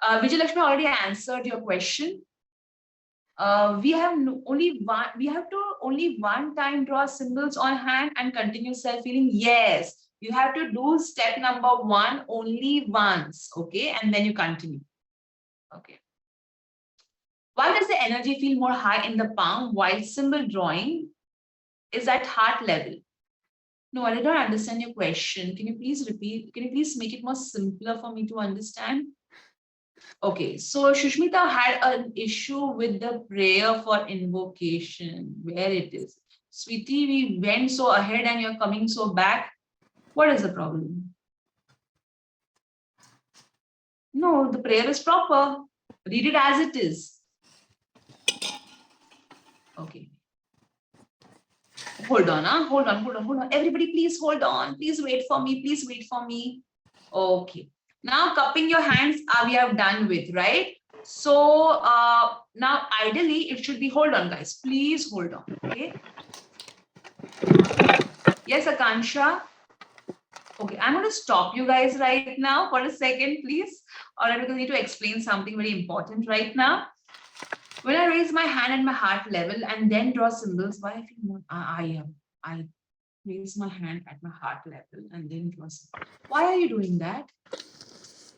Vijay Lakshmi already answered your question. We have only one. We have to only one time draw symbols on hand and continue self healing. Yes, you have to do step number 1 only once. Okay, and then you continue. Okay. Why does the energy feel more high in the palm while symbol drawing is at heart level? No, I did not understand your question. Can you please repeat? Can you please make it more simpler for me to understand? Okay, so Shushmita had an issue with the prayer for invocation. Where it is? Sweetie, we went so ahead and you're coming so back. What is the problem? No, the prayer is proper. Read it as it is. Okay. Hold on, huh? Hold on. Everybody, please hold on. Please wait for me. Please wait for me. Okay. Now, cupping your hands, we have done with, right? So, now ideally, it should be, hold on, guys. Please hold on. Okay. Yes, Akansha. Okay, I'm going to stop you guys right now for a second, please. All right, because I need to explain something very important right now. When I raise my hand at my heart level and then draw symbols, why I feel more, I raise my hand at my heart level and then draw symbols. Why are you doing that?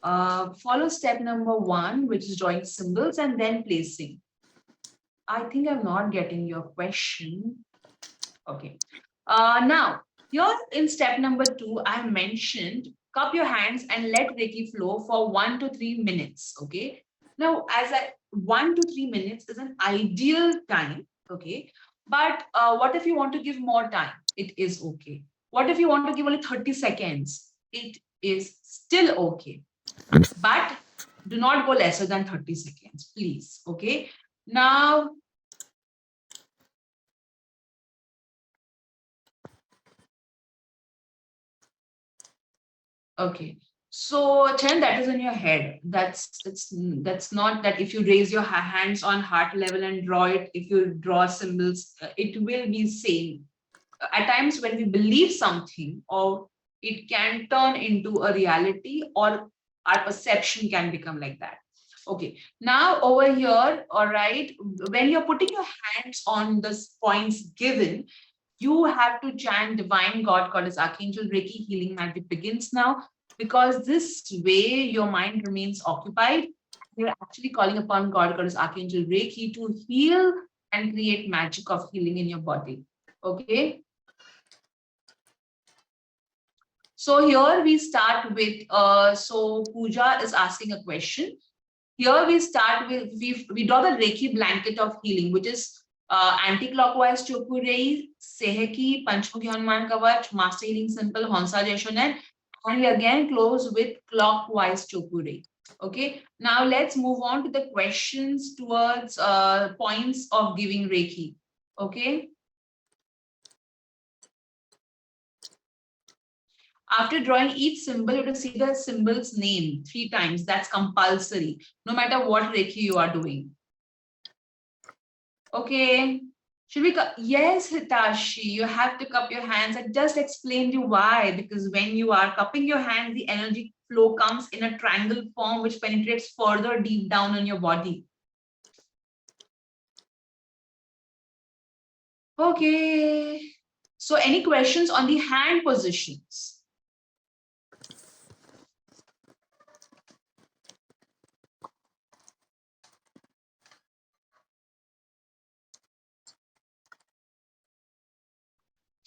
Follow step number 1, which is drawing symbols and then placing. I think I'm not getting your question. Okay. Now, here in step number 2, I mentioned cup your hands and let Reiki flow for 1 to 3 minutes. Okay. Now, 1 to 3 minutes is an ideal time. Okay. But what if you want to give more time? It is okay. What if you want to give only 30 seconds? It is still okay. But do not go lesser than 30 seconds, please. Okay. Now, okay. So, Chen, that is in your head. That's not that if you raise your hands on heart level and draw it, if you draw symbols, it will be same. At times when we believe something, or it can turn into a reality, or our perception can become like that. Okay. Now over here, all right, when you're putting your hands on the points given, you have to chant divine God Goddess Archangel Reiki healing magic begins now, because this way your mind remains occupied. You're actually calling upon God Goddess Archangel Reiki to heal and create magic of healing in your body. Okay. So here we start with, so Pooja is asking a question. Here we start with, we draw the Reiki blanket of healing, which is anti-clockwise Chokure, Seheki, Panchmukhi Hanuman Kavach, Master Healing Simple, Honsa Jeshonen, and we again close with clockwise Chokure. Okay, now let's move on to the questions towards points of giving Reiki. Okay. After drawing each symbol, you have to see the symbol's name 3 times. That's compulsory, no matter what Reiki you are doing. Okay. Should we? Yes, Hitashi, you have to cup your hands. I just explained you why. Because when you are cupping your hands, the energy flow comes in a triangle form, which penetrates further deep down in your body. Okay. So any questions on the hand positions?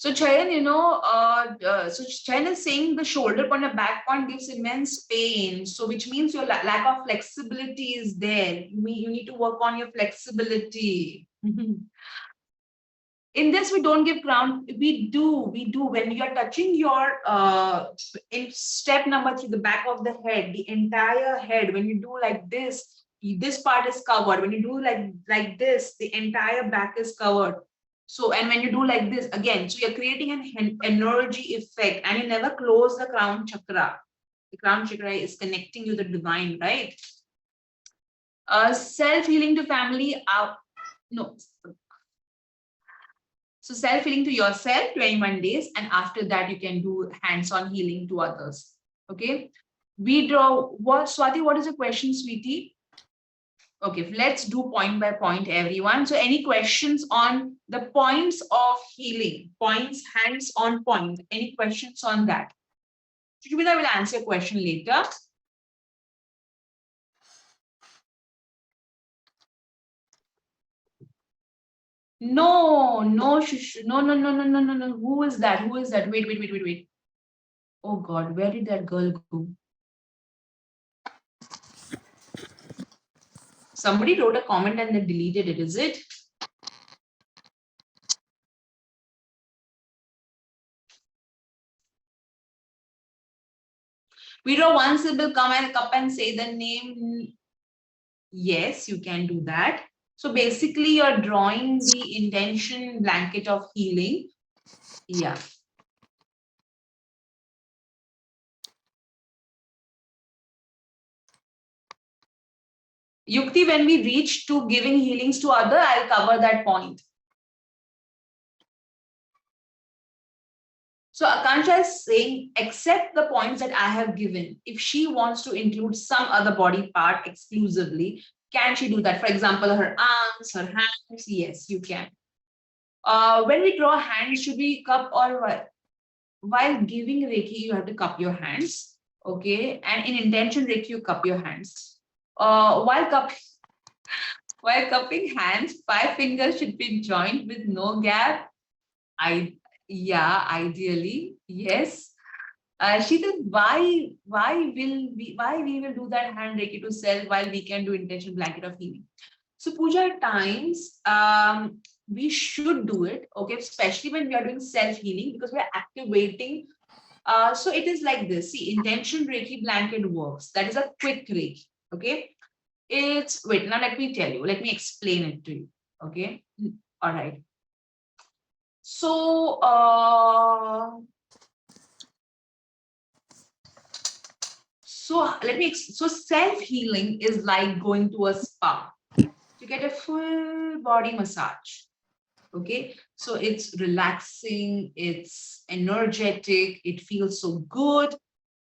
So Chayan, so Chayan is saying the shoulder point and back point gives immense pain. So which means your lack of flexibility is there. You need to work on your flexibility. In this, we don't give ground. We do. When you're touching your in step number 3, the back of the head, the entire head, when you do like this part is covered. When you do like this, the entire back is covered. So, and when you do like this again, so you're creating an energy effect, and you never close the crown chakra. The crown chakra is connecting you to the divine, right? Self-healing to family, no. So self-healing to yourself, 21 days, and after that you can do hands-on healing to others. Okay. We draw what, Swati, what is the question, sweetie? Okay, let's do point by point, everyone. So any questions on the points of healing? Points, hands on point. Any questions on that? Shubhita will answer your question later. No, no, no, no, no, no, no, no, no. Who is that? Who is that? Wait. Oh God, where did that girl go? Somebody wrote a comment and they deleted it, is it? We draw one symbol, come and cup and say the name. Yes, you can do that. So basically you're drawing the intention blanket of healing. Yeah. Yukti, when we reach to giving healings to other, I'll cover that point. So Akansha is saying, accept the points that I have given. If she wants to include some other body part exclusively, can she do that? For example, her arms, her hands. Yes, you can. When we draw hands, should we cup or what? While giving Reiki, you have to cup your hands. Okay. And in intention Reiki, you cup your hands. While cupping hands, 5 fingers should be joined with no gap. Ideally, yes. Sheeta, why we will do that hand Reiki to self while we can do intention blanket of healing? So Pooja, at times we should do it, okay, especially when we are doing self healing, because we are activating. So it is like this. See, intention Reiki blanket works. That is a quick Reiki. Okay. It's wait. Now let me tell you. Let me explain it to you. Okay. All right. So so self healing is like going to a spa to get a full body massage. Okay, so it's relaxing, it's energetic, it feels so good.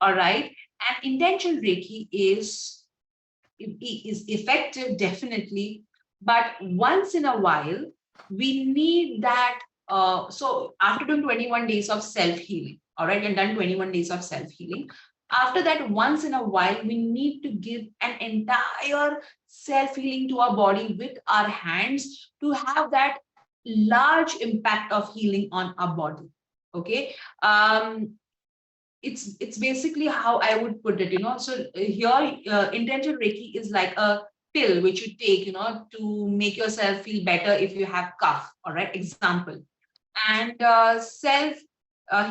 All right, and intention Reiki is effective, definitely, but once in a while we need that. So after doing 21 days of self-healing, all right, and done 21 days of self-healing, after that, once in a while we need to give an entire self-healing to our body with our hands to have that large impact of healing on our body. Okay. It's basically how I would put it, so here intention Reiki is like a pill which you take, to make yourself feel better if you have cough. All right, example. And self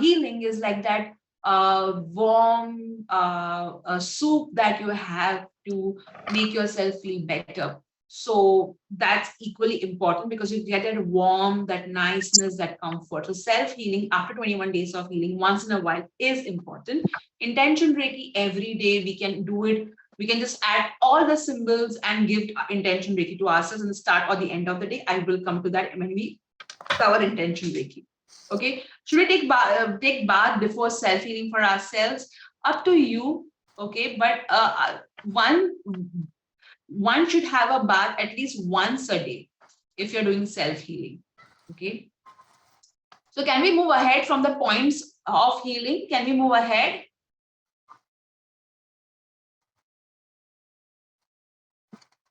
healing is like that warm soup that you have to make yourself feel better. So that's equally important because you get that warm, that niceness, that comfort. So self-healing after 21 days of healing once in a while is important. Intention Reiki every day, we can do it. We can just add all the symbols and give intention Reiki to ourselves in the start or the end of the day. I will come to that when we cover intention Reiki. Okay. Should we take bath before self-healing for ourselves? Up to you. Okay. But one should have a bath at least once a day if you're doing self-healing. Okay. So can we move ahead from the points of healing? Can we move ahead?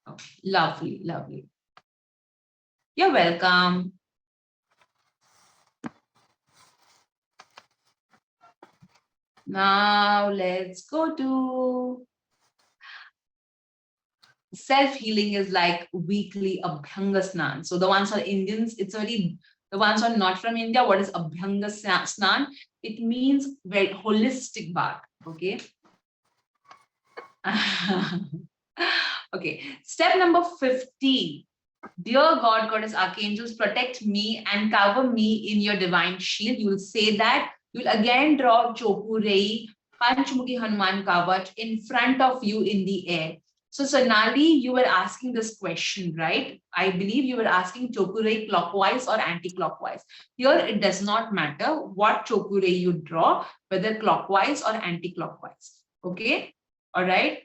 Oh, lovely, lovely. You're welcome. Now let's go to self-healing is like weekly Abhyanga Snan. So the ones are Indians, the ones are not from India, what is Abhyanga Snan? It means very holistic bath, okay? Okay, step number 15. Dear God, Goddess, Archangels, protect me and cover me in your divine shield. You will say that. You will again draw Chokurei, Panchmukhi Hanuman Kavach in front of you in the air. So Sonali, you were asking this question, right? I believe you were asking Chokurei clockwise or anti-clockwise. Here, it does not matter what Chokurei you draw, whether clockwise or anti-clockwise. Okay? All right?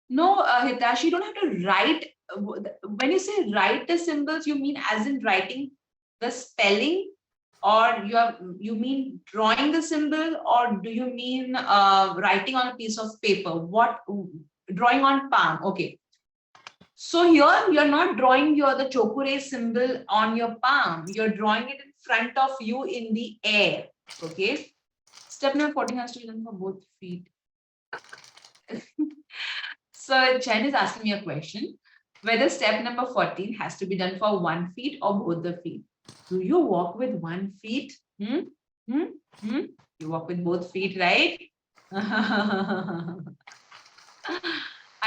No, Hitashi, you don't have to write. When you say write the symbols, you mean as in writing the spelling, or you mean drawing the symbol, or do you mean writing on a piece of paper? What drawing on palm? Okay. So here you're not drawing the Chokure symbol on your palm. You're drawing it in front of you in the air. Okay. Step number 14 has to be done for both feet. So Chen is asking me a question, whether step number 14 has to be done for 1 feet or both the feet. Do you walk with 1 feet? You walk with both feet, right? I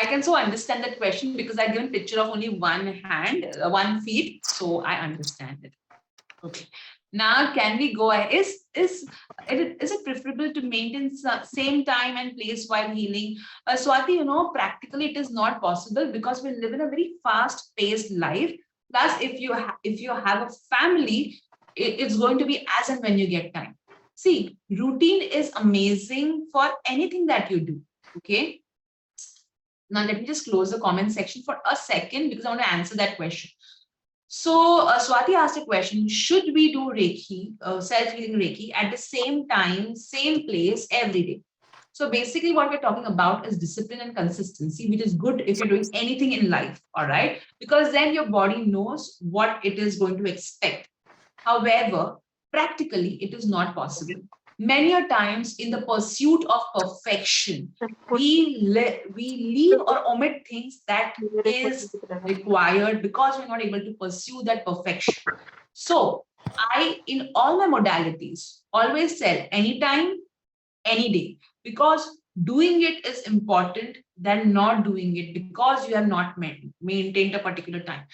can so understand that question because I've given picture of only one hand, 1 feet, so I understand it. Okay. Now, can we go ahead? Is it preferable to maintain same time and place while healing? Swati, practically it is not possible because we live in a very fast-paced life. Plus, if you have a family, it's going to be as and when you get time. See, routine is amazing for anything that you do. Okay. Now, let me just close the comment section for a second because I want to answer that question. So Swati asked a question, should we do Reiki, self-healing Reiki at the same time, same place every day? So basically what we're talking about is discipline and consistency, which is good if you're doing anything in life, all right? Because then your body knows what it is going to expect. However, practically it is not possible. Many a times in the pursuit of perfection, we leave or omit things that is required because we're not able to pursue that perfection. So I, in all my modalities, always tell anytime, any day, because doing it is important than not doing it because you have not maintained a particular time.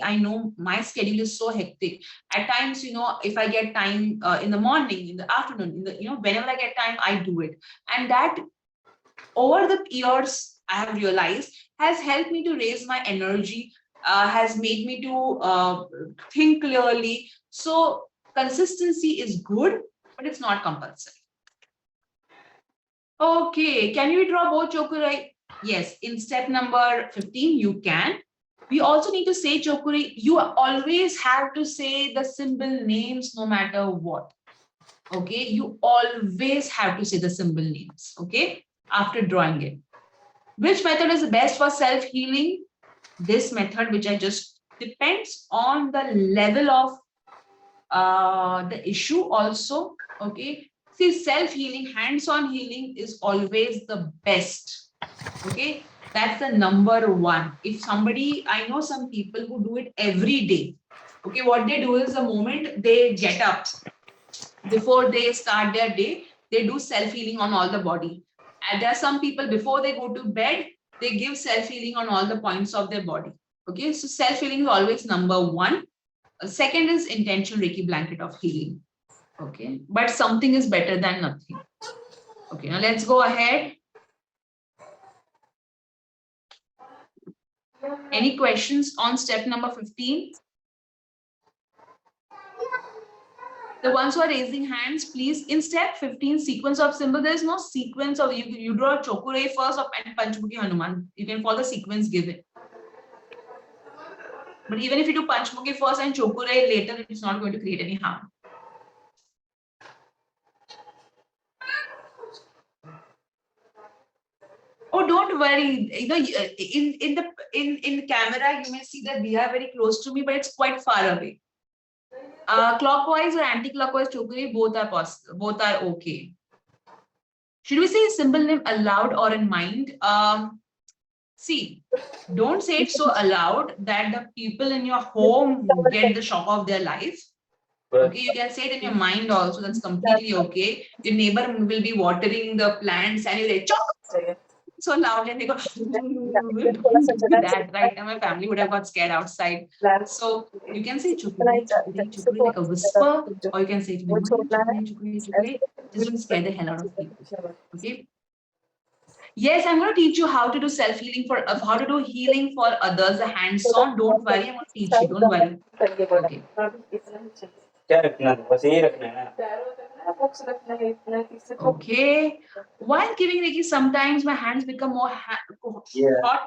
I know my schedule is so hectic at times. If I get time in the morning, in the afternoon, whenever I get time, I do it. And that over the years I have realized has helped me to raise my energy, has made me to think clearly. So consistency is good, but it's not compulsory. Okay, can you draw both Chokurai? Yes, in step number 15, you can. We also need to say Chokurai. You always have to say the symbol names no matter what. Okay, you always have to say the symbol names, okay, after drawing it. Which method is the best for self-healing? This method, which I just depends on the level of the issue also, okay. See, self-healing, hands-on healing is always the best. Okay, that's the number one. If somebody, I know some people who do it every day. Okay, what they do is the moment they get up, before they start their day, they do self-healing on all the body. And there are some people before they go to bed, they give self-healing on all the points of their body. Okay, so self-healing is always number one. Second is intentional Reiki blanket of healing. Okay, but something is better than nothing. Okay, now let's go ahead. Any questions on step number 15? The ones who are raising hands, please, in step 15, sequence of symbol, there is no sequence of, you draw Chokurei first and Panchmukhi Hanuman. You can follow the sequence given. But even if you do Panchmukhi first and Chokurei later, it's not going to create any harm. Oh, don't worry. In the camera, you may see that we are very close to me, but it's quite far away. Clockwise or anti-clockwise chokri, both are possible. Both are okay. Should we say a symbol name aloud or in mind? See, don't say it so aloud that the people in your home get the shock of their life. Okay, you can say it in your mind also. That's completely okay. Your neighbor will be watering the plants and you say, chok, so loud, and they go, don't do that, right? And my family would have got scared outside. So you can say chukure, chukure, chukure, like a whisper, or you can say it in your mind, chukure, chukure, chukure. Just don't scare the hell out of people. Okay. Yes, I'm going to teach you how to do self-healing for how to do healing for others, hands-on. Don't worry, I'm going to teach you. Don't worry. Okay. Okay. While giving Reiki, sometimes my hands become more hot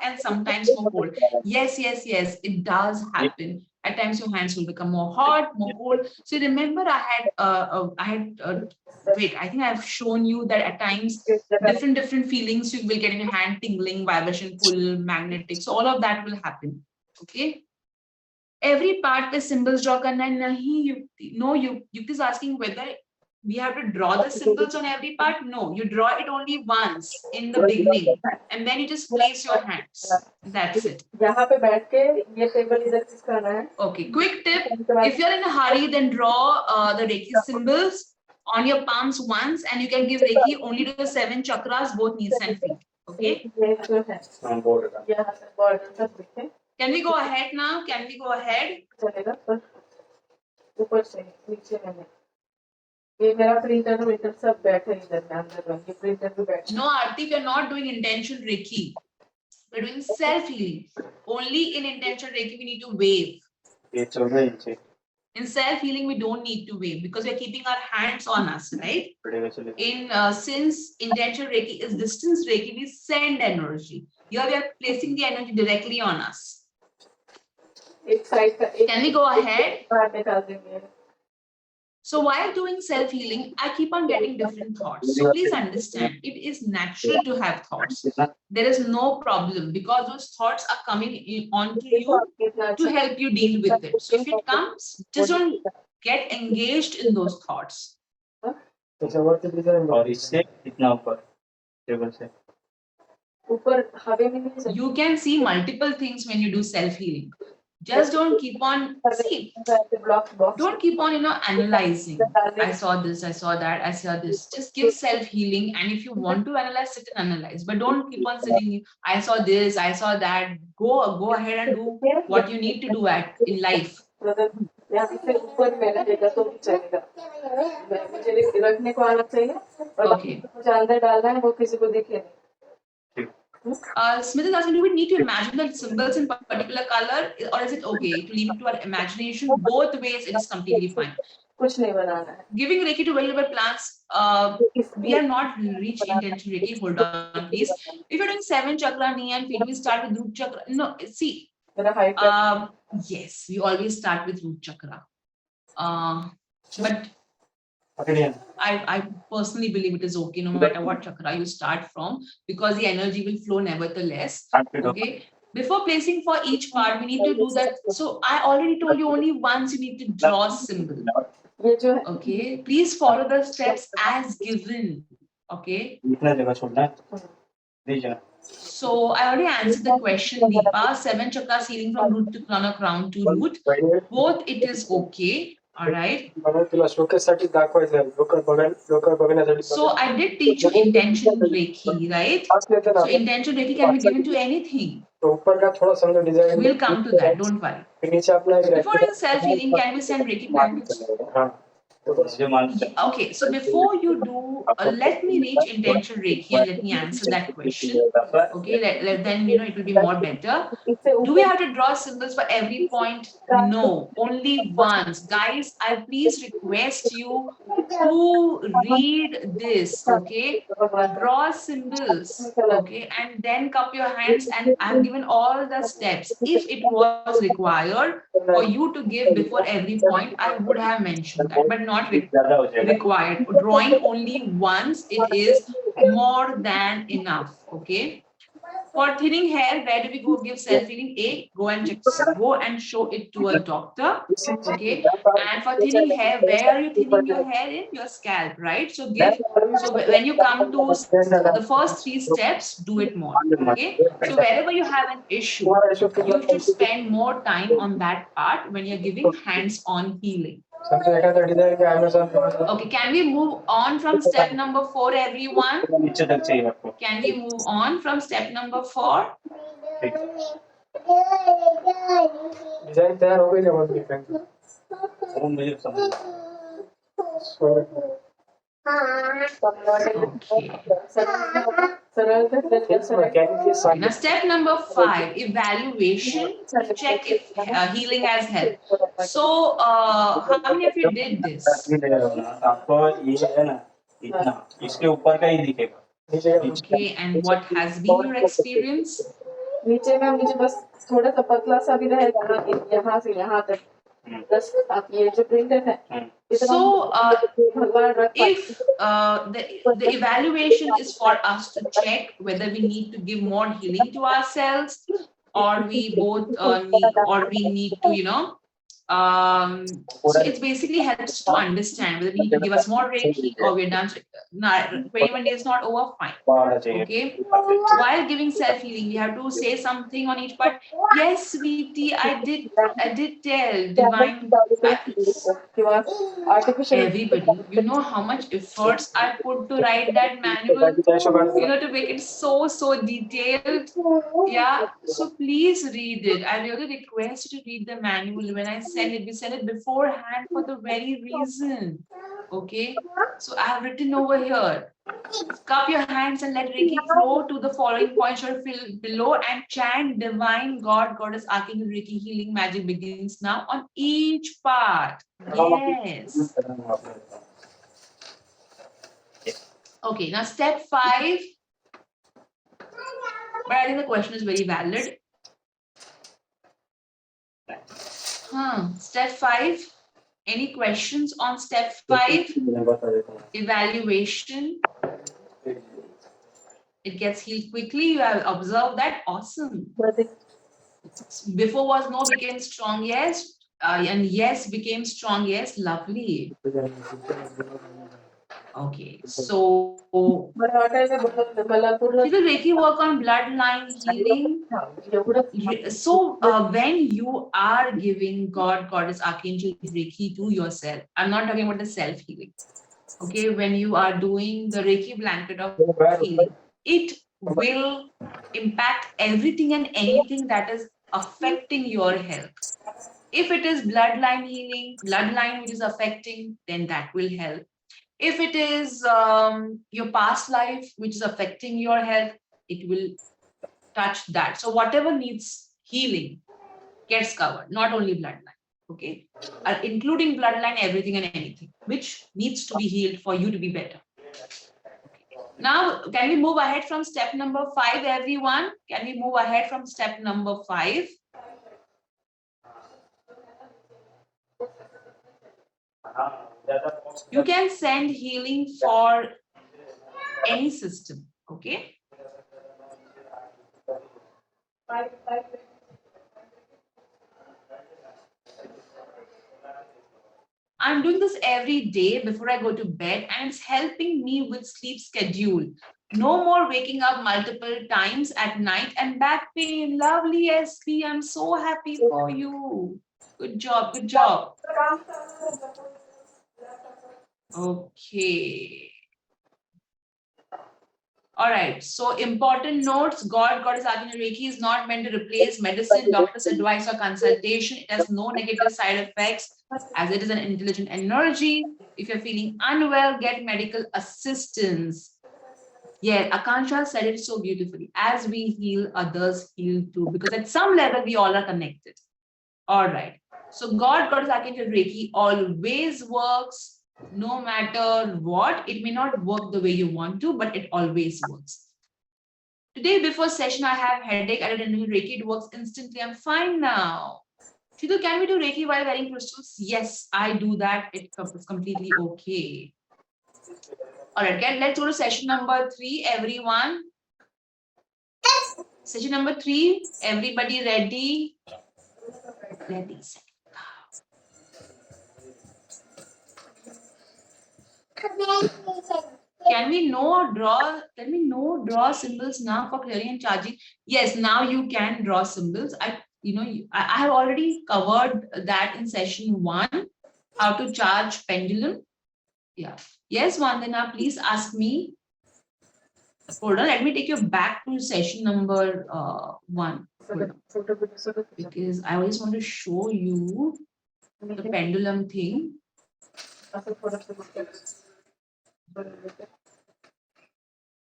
and sometimes more cold. Yes, yes, yes. It does happen. At times, your hands will become more hot, more cold. So remember, wait. I think I've shown you that at times different feelings you will get in your hand, tingling, vibration, pull, magnetic. So all of that will happen. Okay. Every part पे symbols draw करना है नहीं. Yukti is asking whether we have to draw the symbols on every part. No, you draw it only once in the beginning, and then you just place your hands. That's it. यहाँ पे बैठ के ये table इधर किस करना है? Okay. Quick tip: if you're in a hurry, then draw the Reiki symbols on your palms once, and you can give Reiki only to the 7 chakras, both knees and feet. Okay. Can we go ahead now? Can we go ahead? No, Aarti, we're not doing intention Reiki. We're doing self-healing. Only in intention Reiki we need to wave. In self-healing, we don't need to wave because we're keeping our hands on us, right? Since intention Reiki is distance Reiki, we send energy. Here we are placing the energy directly on us. Can we go ahead? So while doing self-healing, I keep on getting different thoughts. So please understand, it is natural to have thoughts. There is no problem because those thoughts are coming onto you to help you deal with it. So if it comes, just don't get engaged in those thoughts. You can see multiple things when you do self-healing. Just don't keep on, don't keep on, analyzing. I saw this, I saw that, I saw this. Just give self-healing. And if you want to analyze, sit and analyze. But don't keep on sitting, I saw this, I saw that. Go ahead and do what you need to do in life. Okay. Smith is asking, do we need to imagine the symbols in particular color, or is it okay to leave it to our imagination? Both ways, it is completely fine. Giving Reiki to valuable plants, we are not reached intention Reiki. Hold on, please. If you're doing 7 chakra, knee and feet, we start with root chakra. No, see, yes, we always start with root chakra. But I personally believe it is okay no matter what chakra you start from, because the energy will flow nevertheless. Okay. Before placing for each part, we need to do that. So I already told you only once you need to draw a symbol. Okay. Please follow the steps as given. Okay. So I already answered the question, Deepa. 7 chakras healing from root to crown to root. Both it is okay. All right. So I did teach you intention Reiki, right? So intention Reiki can be given to anything. We'll come to that. Don't worry. Before doing self-healing, can we send Reiki packets? Okay, so before you do, let me reach intention Reiki and let me answer that question. Okay, then it will be more better. Do we have to draw symbols for every point? No, only once. Guys, I please request you to read this, okay? Draw symbols, okay? And then cup your hands, and I've given all the steps. If it was required for you to give before every point, I would have mentioned that, but not required. Drawing only once, it is more than enough, okay? For thinning hair, where do we go give self-healing? A, go and show it to a doctor. Okay. And for thinning hair, where are you thinning your hair in? Your scalp, right? So when you come to the first 3 steps, do it more. Okay. So wherever you have an issue, you should spend more time on that part when you're giving hands-on healing. Okay, can we move on from step number 4, everyone? Can we move on from step number 4? Okay. Now, step number 5, evaluation to check if healing has helped. So, how many of you did this? Okay, and what has been your experience? नीचे में मुझे बस थोड़ा सा पतला सा भी रहे यहाँ से यहाँ तक बस आप ये जो प्रिंटेड है So, if the evaluation is for us to check whether we need to give more healing to ourselves, or we need to, so it's basically helps to understand whether we need to give us more Reiki or we're done. 21 days not over, fine. Okay. While giving self-healing, we have to say something on each part. Yes, sweetie, I did tell divine. Everybody, you know how much efforts I put to write that manual, to make it so detailed. Yeah, so please read it. I really request you to read the manual. When I send it, we send it beforehand for the very reason. Okay, so I have written over here. Cup your hands and let Reiki flow to the following points below and chant divine God Goddess Archangel Reiki healing magic begins now on each part. Yes. Okay, now step 5. But I think the question is very valid. Step 5. Any questions on step 5? Evaluation. It gets healed quickly. You have observed that. Awesome. Before was no, became strong, yes. And yes became strong, yes. Lovely. Okay, so people Reiki work on bloodline healing. So when you are giving God Goddess Archangel Reiki to yourself, I'm not talking about the self healing. Okay, when you are doing the Reiki blanket of healing, it will impact everything and anything that is affecting your health. If it is bloodline healing, bloodline which is affecting, then that will help. If it is your past life which is affecting your health, it will touch that. So whatever needs healing gets covered, not only bloodline. Okay, including bloodline, everything and anything which needs to be healed for you to be better. Now, can we move ahead from step number 5, everyone? Can we move ahead from step number 5? You can send healing for any system, okay? I'm doing this every day before I go to bed, and it's helping me with sleep schedule. No more waking up multiple times at night and back pain. Lovely SP, I'm so happy for you. Good job, good job. Okay. All right. So important notes. God Goddess Archangel Reiki is not meant to replace medicine, doctor's advice, or consultation. It has no negative side effects as it is an intelligent energy. If you're feeling unwell, get medical assistance. Yeah, Akansha said it so beautifully. As we heal, others heal too. Because at some level, we all are connected. All right. So God Goddess Archangel Reiki always works. No matter what, it may not work the way you want to, but it always works. Today, before session, I have headache. I did a new Reiki. It works instantly. I'm fine now. Shidu, can we do Reiki while wearing crystals? Yes, I do that. It's completely okay. All right, let's go to session number 3, everyone. Session number 3, everybody ready? Ready, set. Can we draw symbols now for clearing and charging? Yes, now you can draw symbols. I have already covered that in session 1, how to charge pendulum. Yeah. Yes, Vandana, please ask me. Hold on, let me take you back to session number 1. Because I always want to show you the pendulum thing.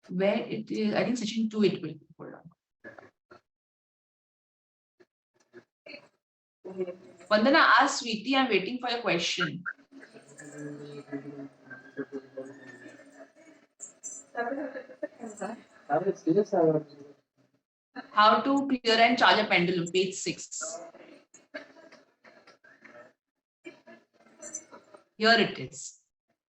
Where it is, I think session 2 it will be. Hold on. Vandana, ask Sweetie, I'm waiting for your question. How to clear and charge a pendulum, page 6. Here it is.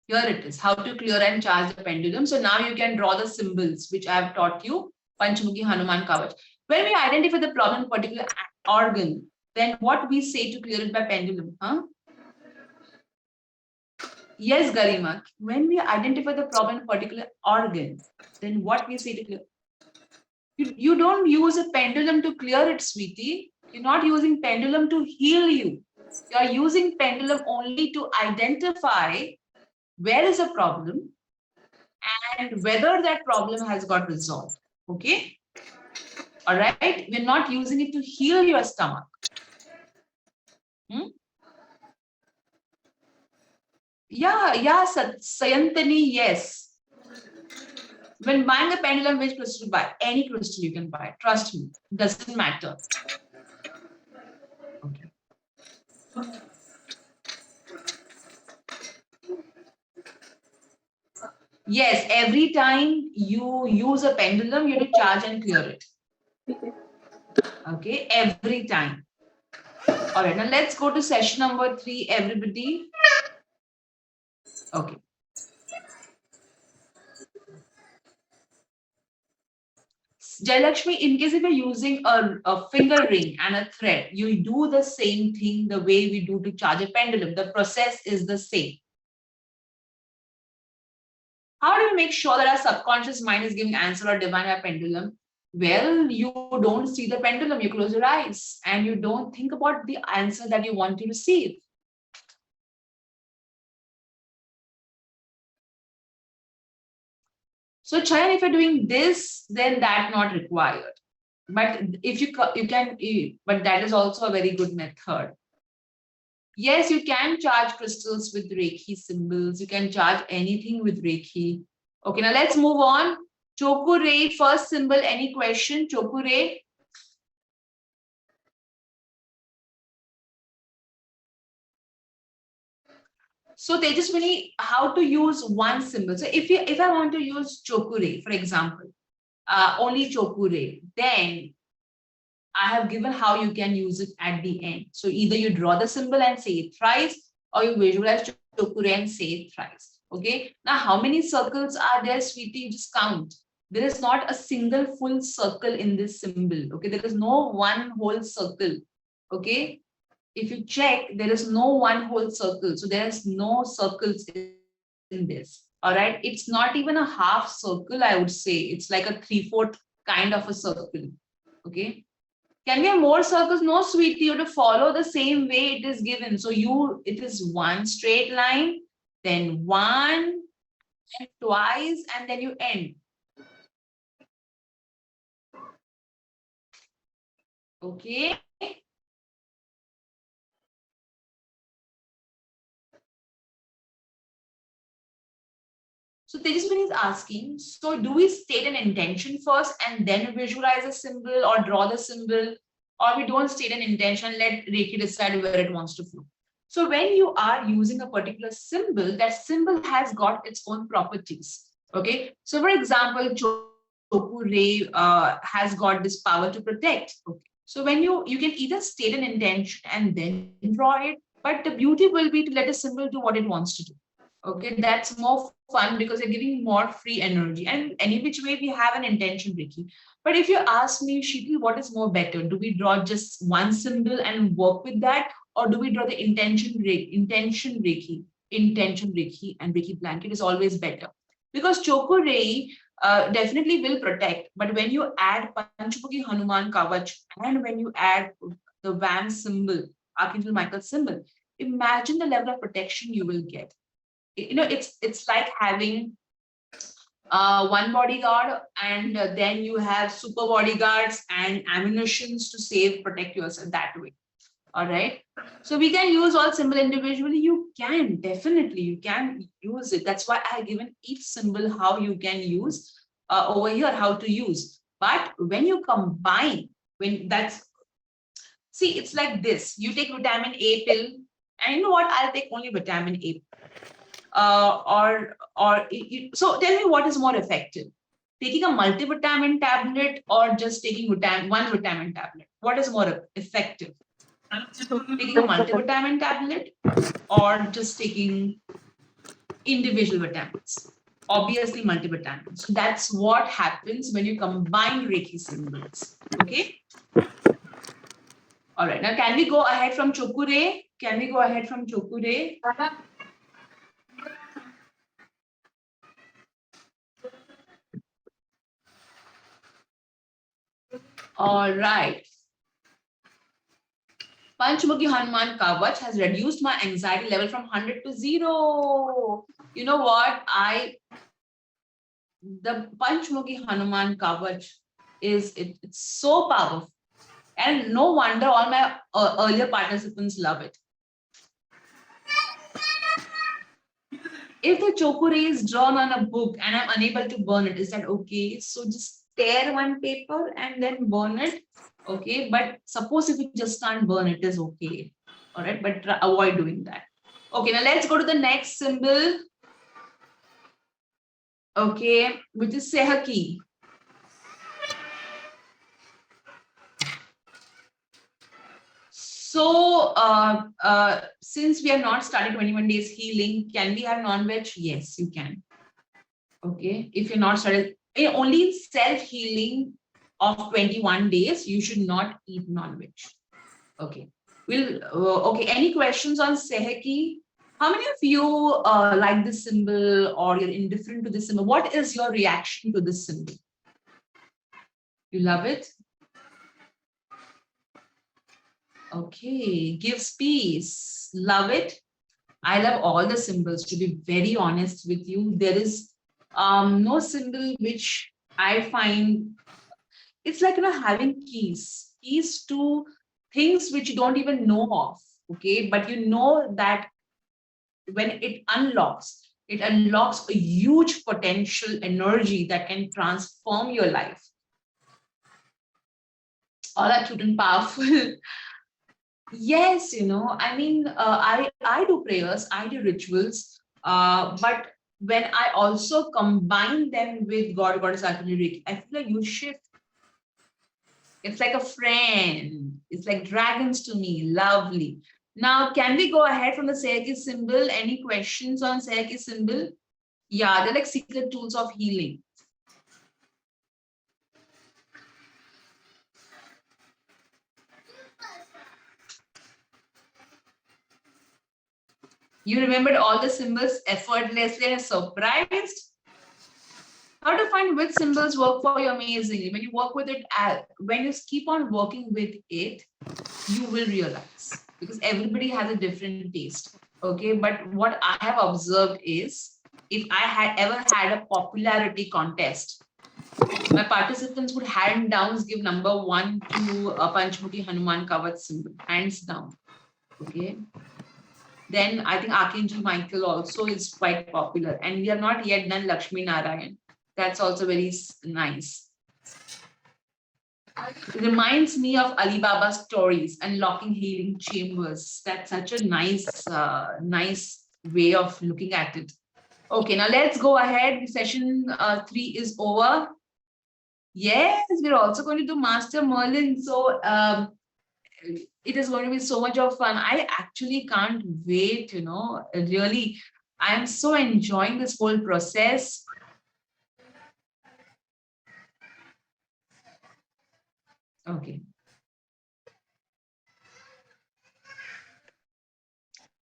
Here it is, how to clear and charge a pendulum. So now you can draw the symbols which I have taught you, Panchmukhi Hanuman Kavach. When we identify the problem in a particular organ, then what we say to clear it by pendulum? Huh? Yes, Garima. When we identify the problem in a particular organ, then what we say to clear? You don't use a pendulum to clear it, sweetie. You're not using pendulum to heal you. You are using pendulum only to identify where is the problem and whether that problem has got resolved. Okay? All right? We're not using it to heal your stomach. Yeah, Sayantani, yes. When buying a pendulum, which crystal buy? Any crystal you can buy. Trust me, doesn't matter. Okay. Yes, every time you use a pendulum, you have to charge and clear it. Okay, every time. All right, now let's go to session number 3, everybody. Okay. Jayalakshmi, in case if you're using a finger ring and a thread, you do the same thing the way we do to charge a pendulum. The process is the same. How do we make sure that our subconscious mind is giving answer or divine by pendulum? Well, you don't see the pendulum, you close your eyes and you don't think about the answer that you want to receive. So Chayan, if you're doing this, then that's not required. But if you can, but that is also a very good method. Yes, you can charge crystals with Reiki symbols. You can charge anything with Reiki. Okay, now let's move on. Chokure, first symbol, any question? Chokure. So Tejaswini, how to use one symbol? So if I want to use Chokure, for example, only Chokure, then I have given how you can use it at the end. So either you draw the symbol and say it thrice, or you visualize Chokure and say it thrice. Okay. Now, how many circles are there, sweetie? You just count. There is not a single full circle in this symbol. Okay. There is no one whole circle. Okay. If you check, there is no one whole circle. So there's no circles in this. All right. It's not even a half circle, I would say. It's like a 3/4 kind of a circle. Okay. Can we have more circles? No, sweetie, you have to follow the same way it is given. So it is one straight line, then one, and twice, and then you end. Okay. So Tejaswini is asking, so do we state an intention first and then visualize a symbol or draw the symbol, or we don't state an intention, let Reiki decide where it wants to flow? So when you are using a particular symbol, that symbol has got its own properties. Okay. So for example, Choku has got this power to protect. Okay. So when you can either state an intention and then draw it, but the beauty will be to let a symbol do what it wants to do. Okay, that's more fun because you're giving more free energy. And any which way we have an intention Reiki. But if you ask me, Shiti, what is more better? Do we draw just one symbol and work with that? Or do we draw the intention Reiki and Reiki blanket is always better. Because Chokurei definitely will protect. But when you add Panchmukhi Hanuman Kavach and when you add the WAM symbol, Archangel Michael symbol, imagine the level of protection you will get. It's like having one bodyguard and then you have super bodyguards and ammunitions to save protect yourself that way. All right, so we can use all symbol individually. You can definitely you can use it. That's why I have given each symbol how you can use over here, how to use. But when you combine, when that's see, it's like this. You take vitamin A pill, and you know what, I'll take only vitamin A. So tell me what is more effective, taking a multivitamin tablet or just taking one vitamin tablet? What is more effective, taking a multivitamin tablet or just taking individual vitamins? Obviously multivitamins. So that's what happens when you combine Reiki symbols. Okay, all right, now can we go ahead from Chokure? All right. Panchmukhi Hanuman Kavach has reduced my anxiety level from 100 to 0. You know what? The Panchmukhi Hanuman Kavach it's so powerful. And no wonder all my earlier participants love it. If the chokure is drawn on a book and I'm unable to burn it, is that okay? So just tear one paper and then burn it. Okay, but suppose if you just can't burn it, is okay. All right, but avoid doing that. Okay, now let's go to the next symbol. Okay, which is Sehaki. So, since we are not starting 21 days healing, can we have non-veg? Yes, you can. Okay, if you're not started, only self-healing of 21 days, you should not eat non-veg. Okay, okay, any questions on Sehaki? How many of you like this symbol or you're indifferent to this symbol? What is your reaction to this symbol? You love it? Okay, gives peace. Love it. I love all the symbols, to be very honest with you. There is no symbol which I find, it's like, having keys to things which you don't even know of. Okay, but you know that when it unlocks a huge potential energy that can transform your life. All that cute and powerful. Yes, I mean, I do prayers, I do rituals, but when I also combine them with God Goddess Archangel Reiki, I feel like you shift. It's like a friend. It's like dragons to me. Lovely. Now, can we go ahead from the Seiki symbol? Any questions on Seiki symbol? Yeah, they're like secret tools of healing. You remembered all the symbols effortlessly and surprised? How to find which symbols work for you amazingly? When you work with it, when you keep on working with it, you will realize, because everybody has a different taste. Okay, but what I have observed is, if I had ever had a popularity contest, my participants would hand down give number 1 to Panchmukhi Hanuman Kavach symbol, hands down. Okay. Then I think Archangel Michael also is quite popular, and we have not yet done Lakshmi Narayan. That's also very nice. It reminds me of Alibaba's stories, unlocking healing chambers. That's such a nice way of looking at it. Okay, now let's go ahead. Session 3 is over. Yes, we're also going to do Master Merlin. So it is going to be so much of fun. I actually can't wait, really. I am so enjoying this whole process. Okay.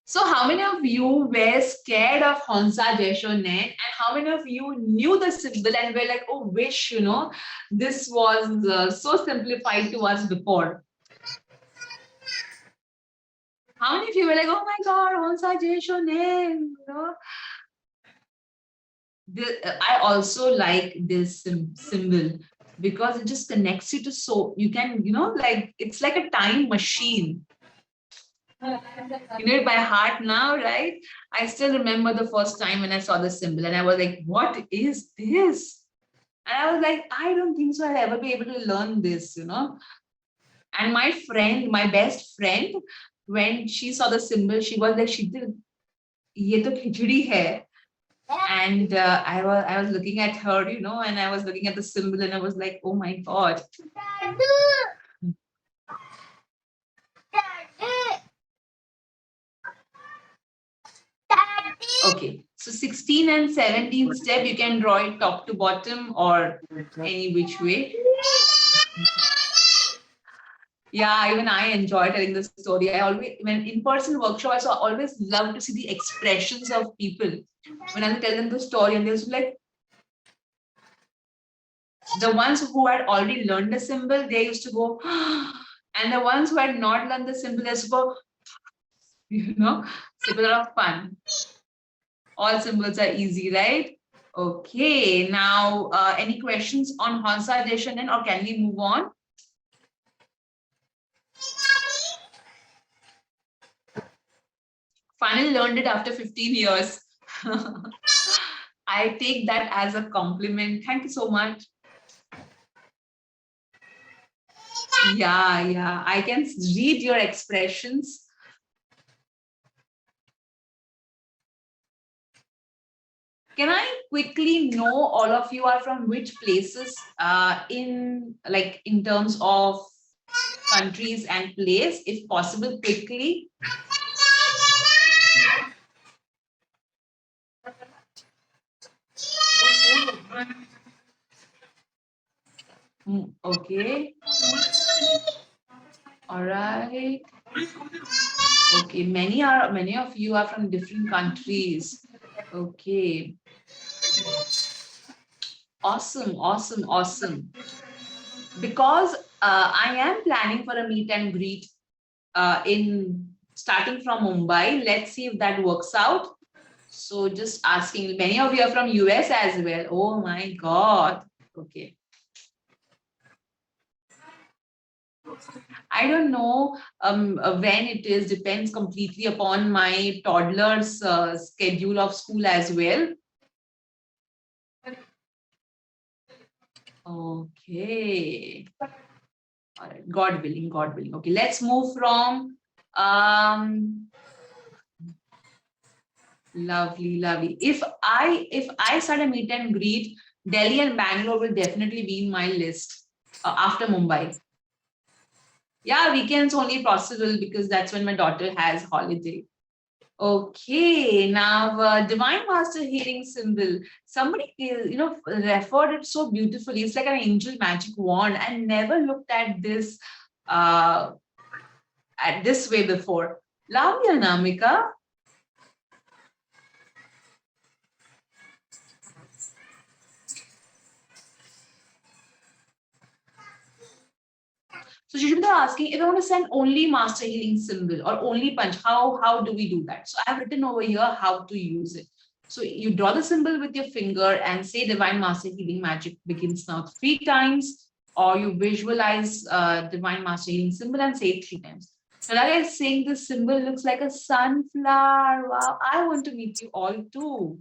So how many of you were scared of Honsa Jeshonen, and how many of you knew the symbol and were like, oh, wish, this was so simplified to us before? How many of you were like, oh my God, Honsa Jeshonen, I also like this symbol because it just connects you to, so you can, like, it's like a time machine. You know it by heart now, right? I still remember the first time when I saw the symbol and I was like, what is this? And I was like, I don't think so I'll ever be able to learn this, And my friend, my best friend, when she saw the symbol, she was like, ye to khichdi hai. And I was looking at her, and I was looking at the symbol and I was like, oh my God. Okay, so 16 and 17 step, you can draw it top to bottom or any which way. Yeah, even I enjoy telling the story. I always, when in-person workshops, I always love to see the expressions of people. When I tell them the story and they're like, the ones who had already learned the symbol, they used to go, and the ones who had not learned the symbol, they used to go, it's a bit of fun. All symbols are easy, right? Okay, now any questions on Hansa Deshanen, or can we move on? Finally learned it after 15 years. I take that as a compliment. Thank you so much. Yeah, I can read your expressions. Can I quickly know all of you are from which places in terms of countries and place, if possible, quickly? Okay. All right. Okay, many of you are from different countries. Okay. Awesome. Because I am planning for a meet and greet in starting from Mumbai. Let's see if that works out. So just asking, many of you are from US as well. Oh my God. Okay. I don't know when it is, depends completely upon my toddler's schedule of school as well. Okay. All right. God willing. Okay, let's move from lovely. If I start a meet and greet, Delhi and Bangalore will definitely be in my list after Mumbai. Yeah, weekends only possible because that's when my daughter has holiday. Okay, now divine master healing symbol. Somebody referred it so beautifully. It's like an angel magic wand. I never looked at this way before. Love you, Namika. So you should be asking, if I want to send only master healing symbol or only punch, how do we do that? So I've written over here how to use it. So you draw the symbol with your finger and say divine master healing magic begins now 3 times, or you visualize divine master healing symbol and say it 3 times. So like I was saying, this symbol looks like a sunflower. Wow, I want to meet you all too.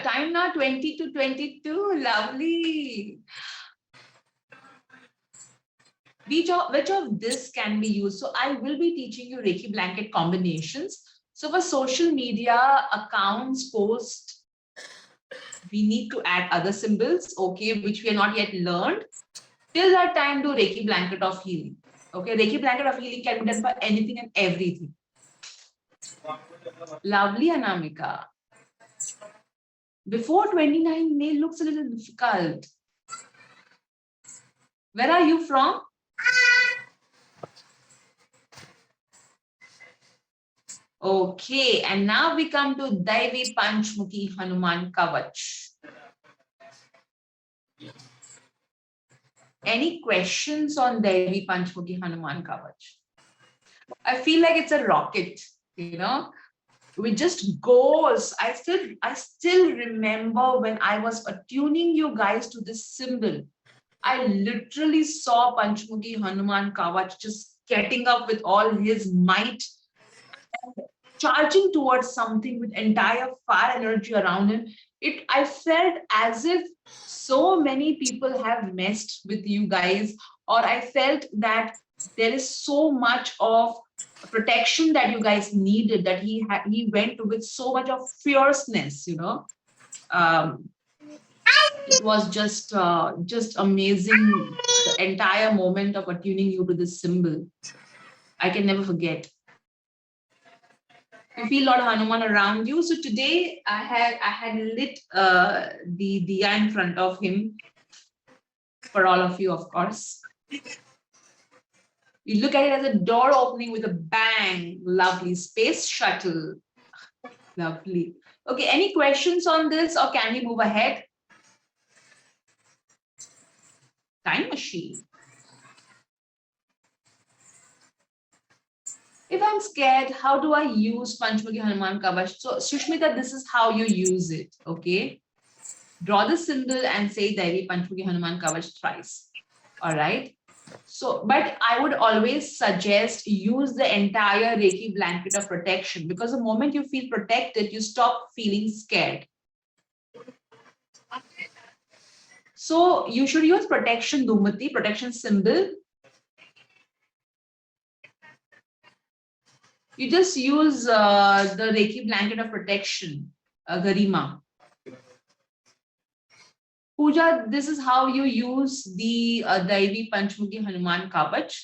Time now 20 to 22. Lovely. Which of this can be used? So I will be teaching you Reiki blanket combinations. So for social media accounts post, we need to add other symbols, okay, which we are not yet learned. Till that time, do Reiki blanket of healing. Okay, Reiki blanket of healing can be done for anything and everything. Lovely, Anamika. Before 29 May looks a little difficult. Where are you from? Okay, and now we come to Daivi Panchmukhi Hanuman Kavach. Any questions on Daivi Panchmukhi Hanuman Kavach? I feel like it's a rocket, you know. It just goes. I still remember when I was attuning you guys to this symbol. I literally saw Panchmukhi Hanuman Kavach just getting up with all his might, charging towards something with entire fire energy around him. I felt as if so many people have messed with you guys, or I felt that there is so much of protection that you guys needed, that he went with so much of fierceness, you know. It was just amazing, the entire moment of attuning you to this symbol. I can never forget. You feel a lot of Hanuman around you. So today I had lit the diya in front of him for all of you, of course. You look at it as a door opening with a bang. Lovely. Space shuttle. Lovely. Okay, any questions on this, or can we move ahead? Time machine. If I'm scared, how do I use Panchmukhi Hanuman Kavach? So, Sushmita, this is how you use it, okay? Draw the symbol and say Daivi Panchmukhi Hanuman Kavach thrice, all right? So, but I would always suggest use the entire Reiki blanket of protection, because the moment you feel protected, you stop feeling scared. So, you should use protection Dhumati, protection symbol. You just use the Reiki blanket of protection, Garima. Pooja, this is how you use the Daivi Panchmukhi Hanuman Kavach.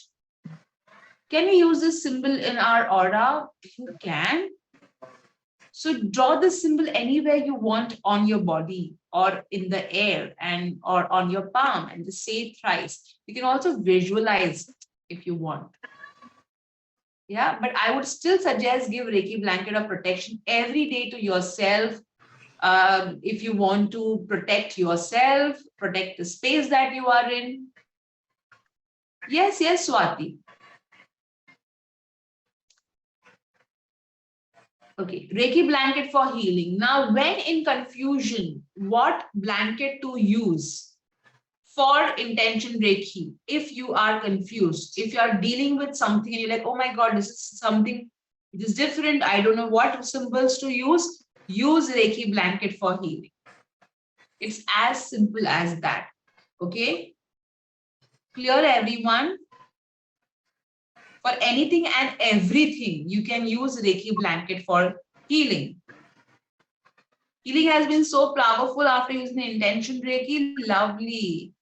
Can we use this symbol in our aura? You can. So draw the symbol anywhere you want on your body or in the air or on your palm, and just say it thrice. You can also visualize it if you want. Yeah, but I would still suggest give Reiki blanket of protection every day to yourself. If you want to protect yourself, protect the space that you are in. Yes, Swati. Okay, Reiki blanket for healing. Now, when in confusion, what blanket to use for intention Reiki? If you are confused, if you are dealing with something and you're like, oh my God, this is something which is different, I don't know what symbols to use Reiki blanket for healing. It's as simple as that. Okay? Clear, everyone? For anything and everything, you can use Reiki blanket for healing. Healing has been so powerful after using the intention Reiki. Lovely.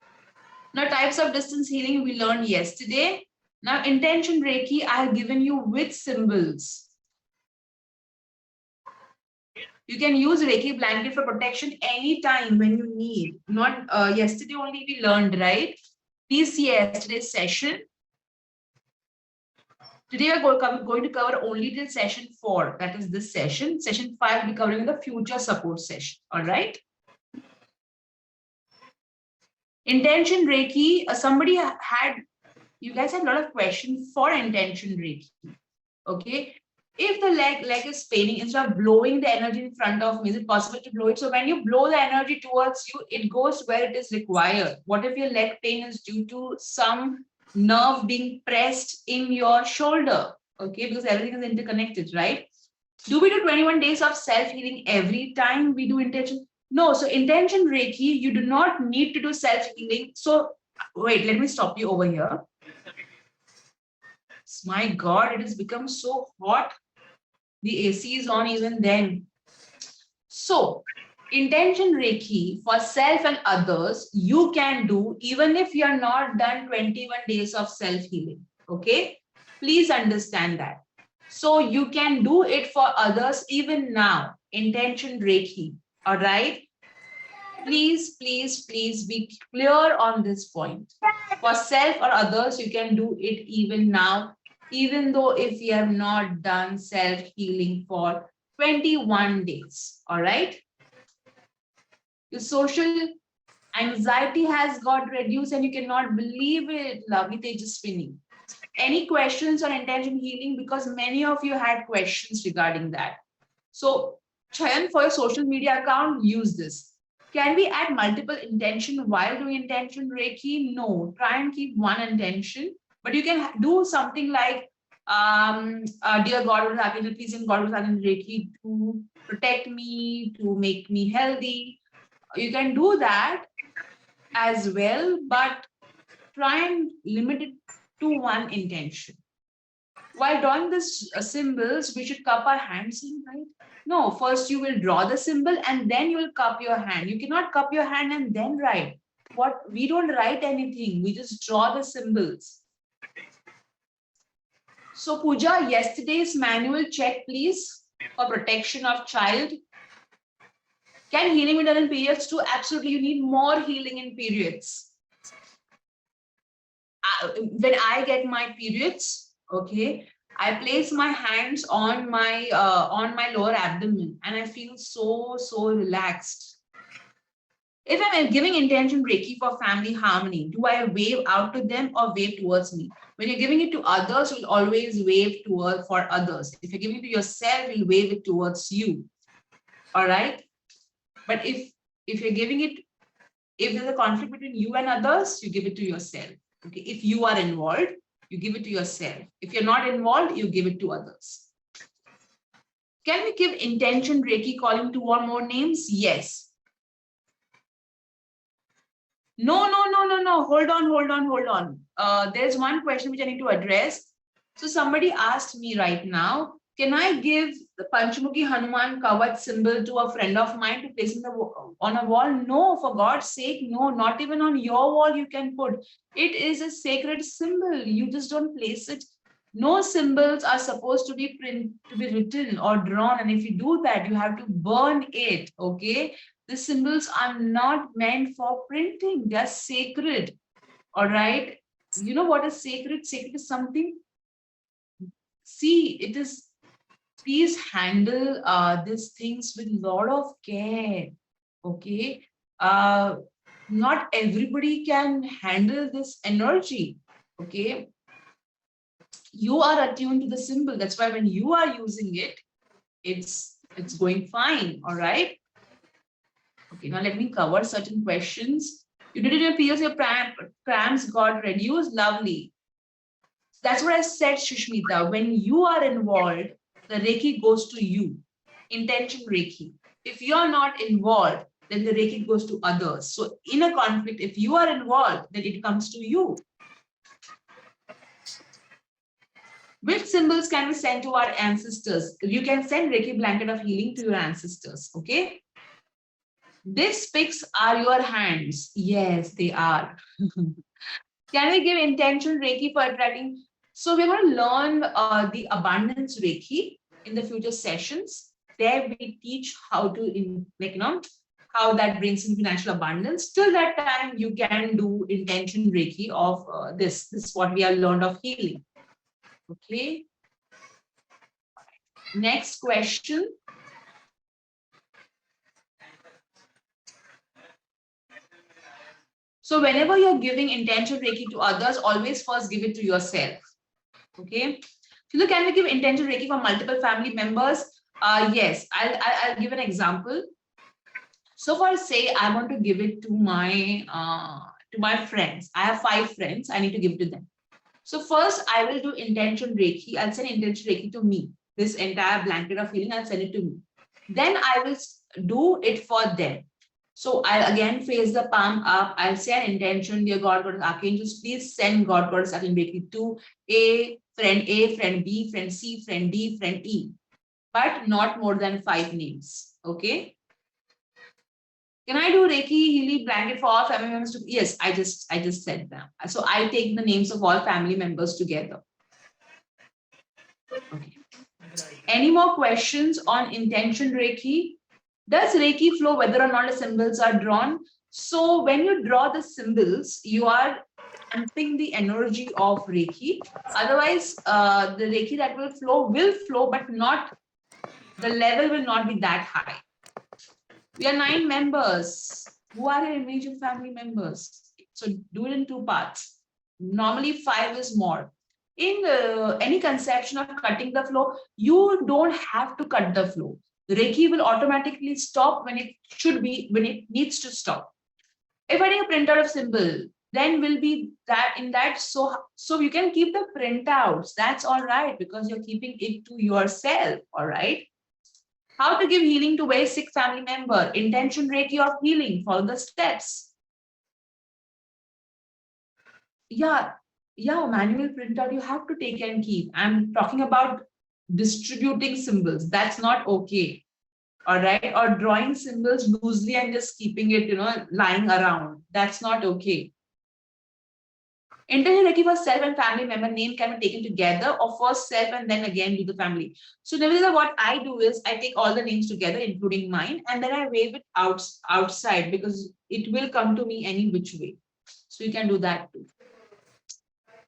Now, types of distance healing we learned yesterday. Now, intention Reiki, I have given you with symbols. You can use Reiki blanket for protection anytime when you need. Not yesterday only we learned, right? Please see yesterday's session. Today we're going to cover only till session 4. That is this session. Session 5 will be covering the future support session. All right. Intention Reiki. You guys had a lot of questions for intention Reiki. Okay. If the leg is paining, instead of blowing the energy in front of me, is it possible to blow it? So when you blow the energy towards you, it goes where it is required. What if your leg pain is due to some nerve being pressed in your shoulder? Okay, because everything is interconnected, right? Do we do 21 days of self-healing every time we do intention? No. So intention Reiki, you do not need to do self-healing. So wait, let me stop you over here. My God, it has become so hot. The AC is on even then. So Intention Reiki for self and others, you can do even if you are not done 21 days of self-healing. Okay? Please understand that. So you can do it for others even now. Intention Reiki. All right? Please, please, please be clear on this point. For self or others, you can do it even now, even though if you have not done self-healing for 21 days. All right? Your social anxiety has got reduced and you cannot believe it, lovely Tejaswini. Any questions on intention healing? Because many of you had questions regarding that. So Chayan, for your social media account, use this. Can we add multiple intention while doing intention Reiki? No, try and keep one intention, but you can do something like, dear God Goddess Archangel, please in God Goddess Archangel Reiki to protect me, to make me healthy. You can do that as well, but try and limit it to one intention. While drawing this symbols, we should cup our hands in, right? No, first you will draw the symbol and then you will cup your hand. You cannot cup your hand and then write. What, we don't write anything, we just draw the symbols. So Pooja, yesterday's manual check please for protection of child. Can healing be done in periods too? Absolutely, you need more healing in periods. When I get my periods, okay, I place my hands on my lower abdomen and I feel so relaxed. If I'm giving intention Reiki for family harmony, do I wave out to them or wave towards me? When you're giving it to others, you'll always wave for others. If you're giving it to yourself, you'll wave it towards you. All right. But if you're giving it, if there's a conflict between you and others, you give it to yourself. Okay. If you are involved, you give it to yourself. If you're not involved, you give it to others. Can we give intention Reiki calling 2 or more names? Yes. No. Hold on. There's one question which I need to address. So somebody asked me right now, can I give the Panchmukhi Hanuman Kavach symbol to a friend of mine to place on a wall? No, for God's sake, no, not even on your wall you can put. It is a sacred symbol. You just don't place it. No symbols are supposed to be written or drawn. And if you do that, you have to burn it, okay? The symbols are not meant for printing. They are sacred, all right? You know what is sacred? Sacred is something, see, it is, please handle these things with a lot of care, okay? Not everybody can handle this energy, okay? You are attuned to the symbol. That's why when you are using it, it's going fine, all right? Okay, now let me cover certain questions. You did it in your periods, your cramps got reduced, lovely. That's what I said, Shushmita. When you are involved, the Reiki goes to you. Intention Reiki. If you are not involved, then the Reiki goes to others. So in a conflict, if you are involved, then it comes to you. Which symbols can we send to our ancestors? You can send Reiki blanket of healing to your ancestors, okay? These pics are your hands. Yes, they are. Can we give intention Reiki for attracting? So we're going to learn the abundance Reiki in the future sessions. There we teach how to, how that brings in financial abundance. Till that time, you can do intention Reiki of this. This is what we have learned of healing. Okay. Next question. So whenever you're giving intention Reiki to others, always first give it to yourself. Okay. So can we give intention Reiki for multiple family members? Yes, I'll give an example. So for say I want to give it to my friends. I have 5 friends. I need to give it to them. So first I will do intention Reiki. I'll send intention Reiki to me. This entire blanket of healing, I'll send it to me. Then I will do it for them. So I'll again face the palm up. I'll say an intention, dear God Goddess Archangels, please send God Goddess Archangel Reiki to A, friend B, friend C, friend D, friend E. But not more than 5 names. Okay. Can I do Reiki healing blanket for all family members? Yes, I just said that. So I take the names of all family members together. Okay. Any more questions on intention Reiki? Does Reiki flow whether or not the symbols are drawn? So when you draw the symbols, you are amping the energy of Reiki. Otherwise, the Reiki that will flow, but not, the level will not be that high. We are 9 members. Who are your immediate family members? So do it in 2 parts. Normally 5 is more. In any conception of cutting the flow, you don't have to cut the flow. The Reiki will automatically stop when it should be, when it needs to stop. If I take a printout of symbol, then will be that in that, so you can keep the printouts. That's all right, because you're keeping it to yourself. All right. How to give healing to very sick family member. Intention Reiki of healing. Follow the steps. Yeah, manual printout you have to take and keep. I'm talking about distributing symbols. That's not okay. All right. Or drawing symbols loosely and just keeping it, lying around. That's not okay. Intention Reiki for self and family member name can be taken together, or first self and then again do the family. So nevertheless, what I do is I take all the names together, including mine, and then I wave it outside, because it will come to me any which way. So you can do that too.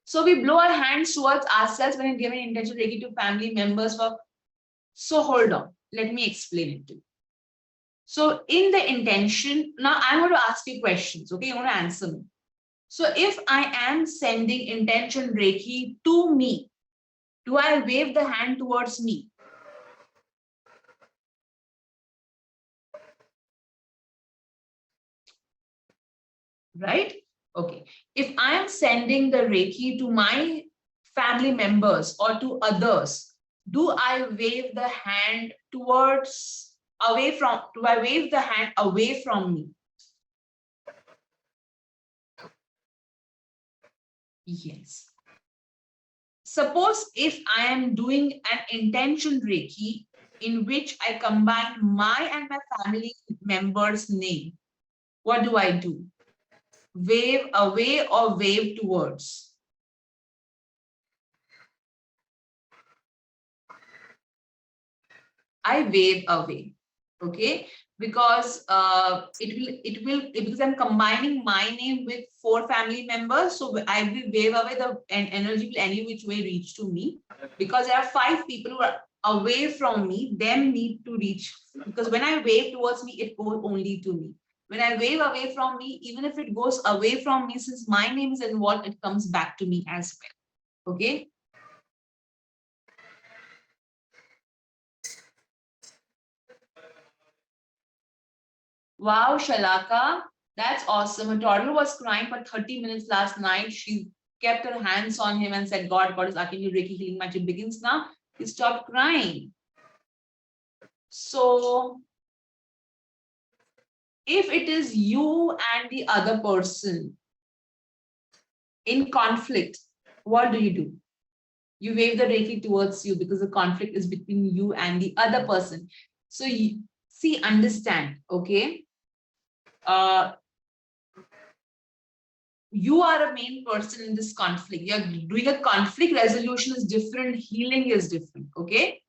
So we blow our hands towards ourselves when we give an intention Reiki to family members. So hold on, let me explain it to you. So in the intention, now I'm going to ask you questions. Okay, you're going to answer me. So if I am sending intention Reiki to me, do I wave the hand towards me? Right? Okay. If I am sending the Reiki to my family members or to others, do I wave the hand towards, away from, do I wave the hand away from me? Yes. Suppose if I am doing an intention Reiki in which I combine my and my family members' name, what do I do? Wave away or wave towards? I wave away. Okay, because because I'm combining my name with 4 family members, so I will wave away, the energy will any which way reach to me, because there are 5 people who are away from me, them need to reach, because when I wave towards me, it goes only to me. When I wave away from me, even if it goes away from me, since my name is involved, it comes back to me as well. Okay. Wow, Shalaka, that's awesome. A toddler was crying for 30 minutes last night. She kept her hands on him and said, God Goddess Archangel Reiki healing magic begins now. He stopped crying. So if it is you and the other person in conflict, what do? You wave the Reiki towards you, because the conflict is between you and the other person. So you see, understand, okay? You are a main person in this conflict. You're doing a conflict resolution is different, healing is different. Okay.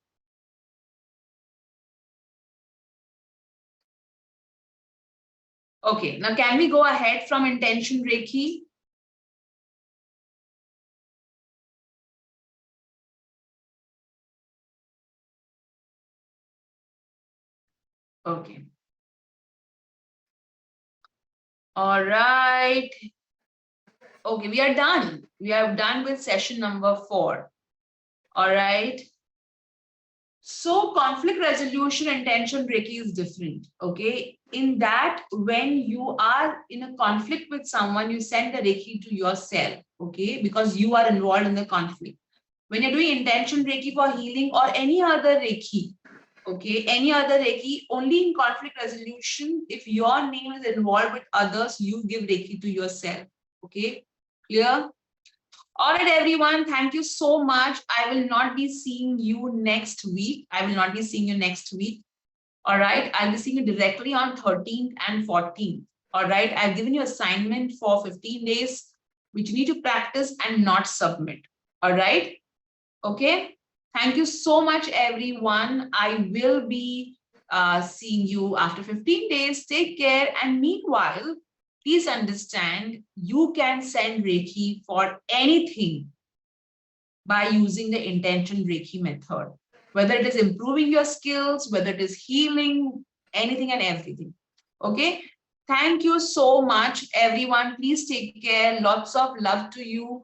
Okay, now can we go ahead from intention Reiki? Okay. All right. Okay, we are done. We are done with session number 4. All right. So conflict resolution intention Reiki is different. Okay. In that, when you are in a conflict with someone, you send the Reiki to yourself. Okay. Because you are involved in the conflict. When you're doing intention Reiki for healing or any other Reiki, okay, any other Reiki, only in conflict resolution, if your name is involved with others, you give Reiki to yourself. Okay, clear? All right, everyone, thank you so much. I will not be seeing you next week. All right. I'll be seeing you directly on 13th and 14th. All right. I've given you assignment for 15 days, which you need to practice and not submit. All right. Okay. Thank you so much, everyone. I will be seeing you after 15 days. Take care. And meanwhile, please understand you can send Reiki for anything by using the intention Reiki method, whether it is improving your skills, whether it is healing, anything and everything. Okay. Thank you so much, everyone. Please take care. Lots of love to you.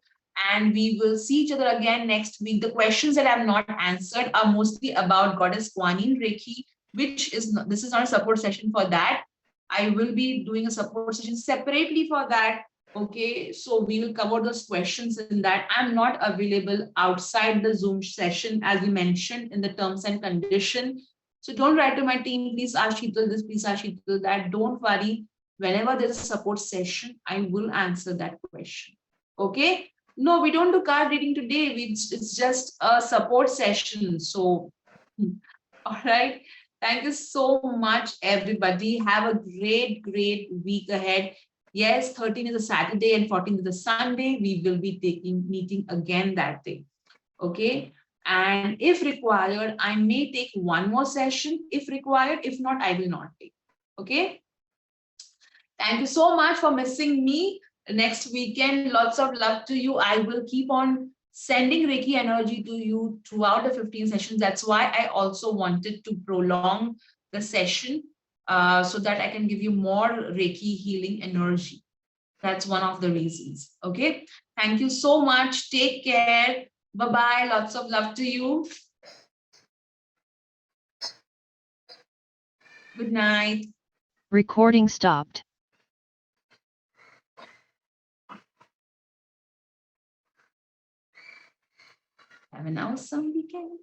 And we will see each other again next week. The questions that I have not answered are mostly about Goddess Kuan Yin Reiki, which is not, this is not a support session for that. I will be doing a support session separately for that. Okay, so we will cover those questions in that. I'm not available outside the Zoom session, as we mentioned in the terms and condition. So don't write to my team, please ask Sheetal this, please ask Sheetal that. Don't worry. Whenever there's a support session, I will answer that question. Okay. No, we don't do card reading today. It's just a support session. So, all right. Thank you so much, everybody. Have a great, great week ahead. Yes, 13th is a Saturday and 14th is a Sunday. We will be meeting again that day. Okay. And if required, I may take one more session if required. If not, I will not take. Okay. Thank you so much for missing me next weekend. Lots of love to you. I will keep on sending Reiki energy to you throughout the 15 sessions. That's why I also wanted to prolong the session so that I can give you more Reiki healing energy. That's one of the reasons. Okay. Thank you so much. Take care. Bye-bye. Lots of love to you. Good night. Recording stopped. Have an awesome weekend.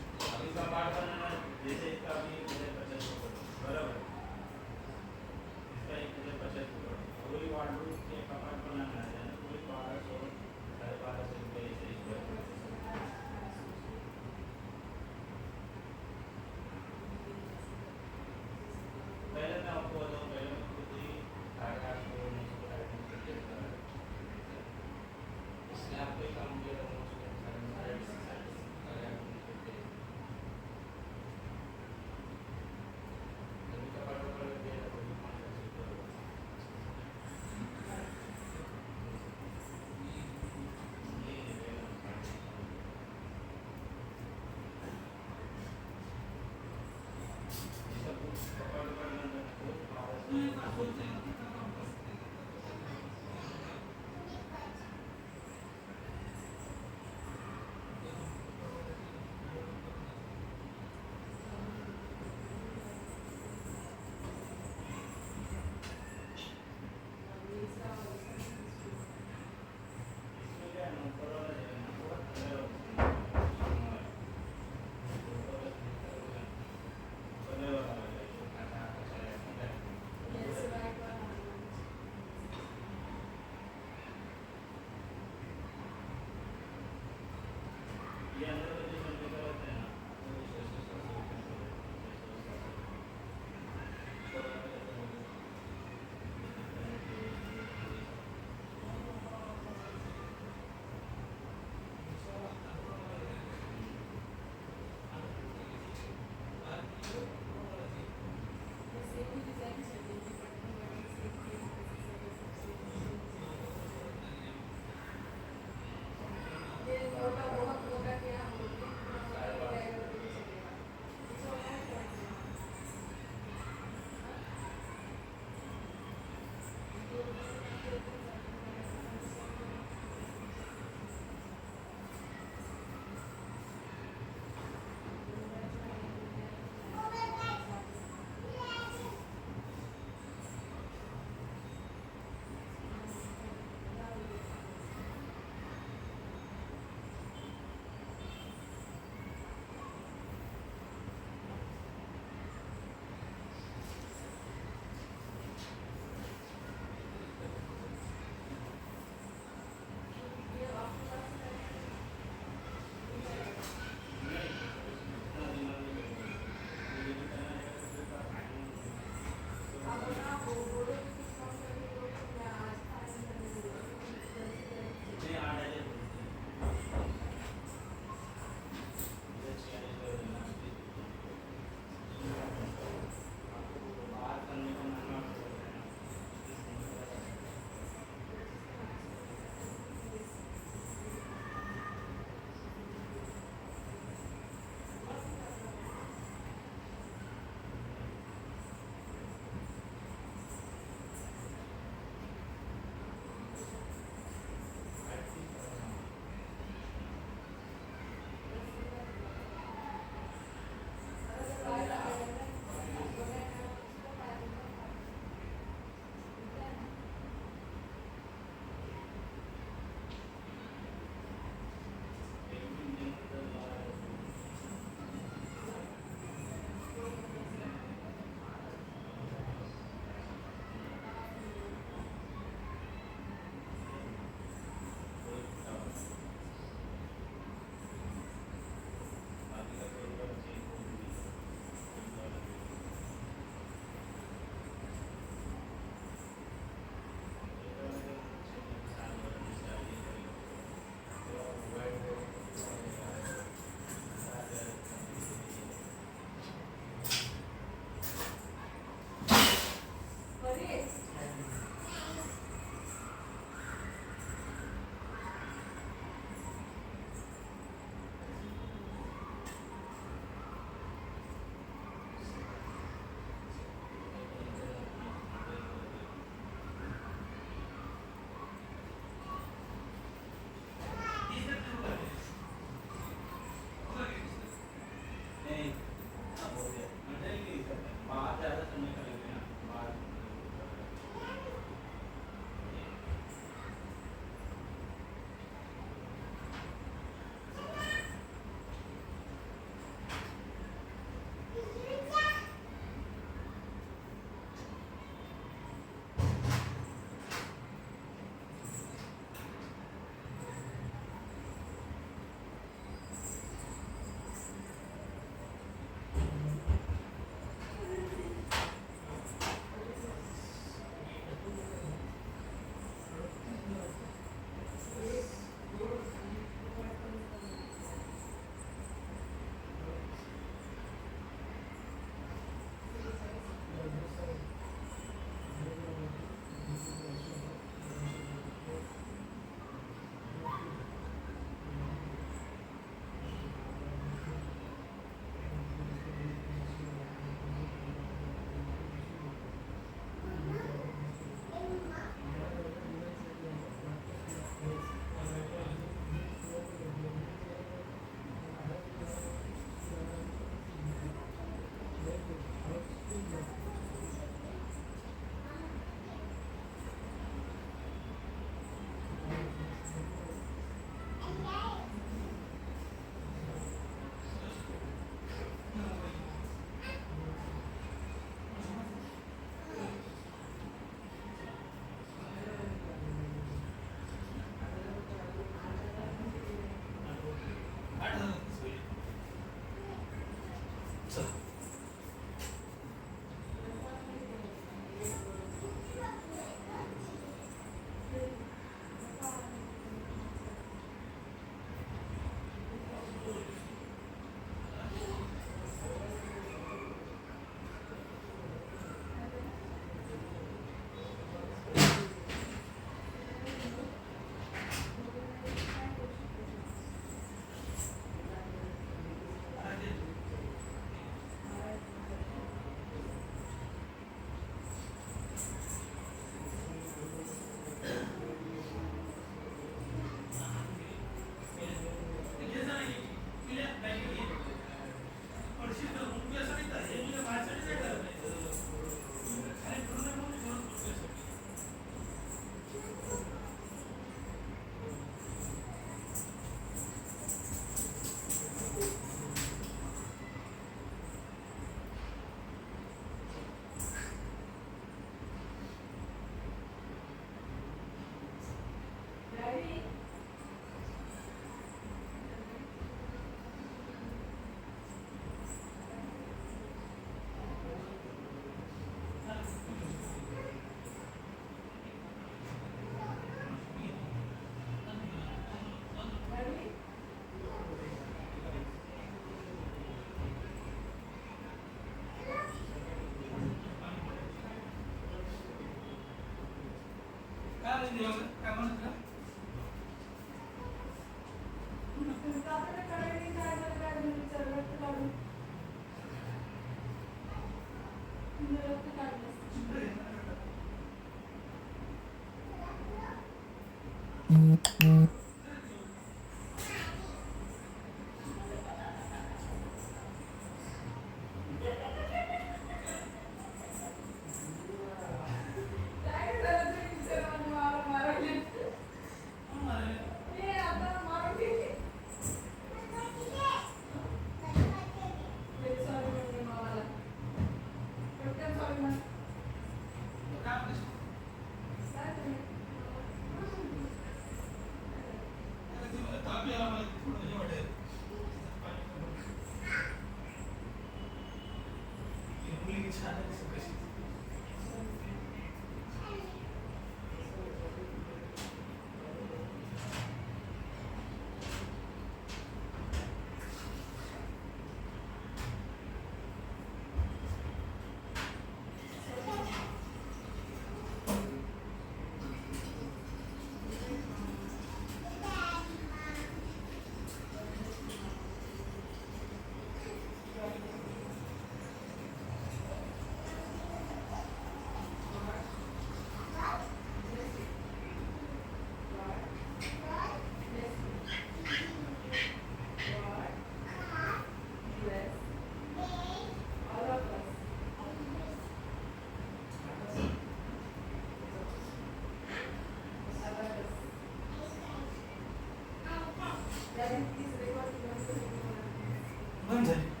बंद झाली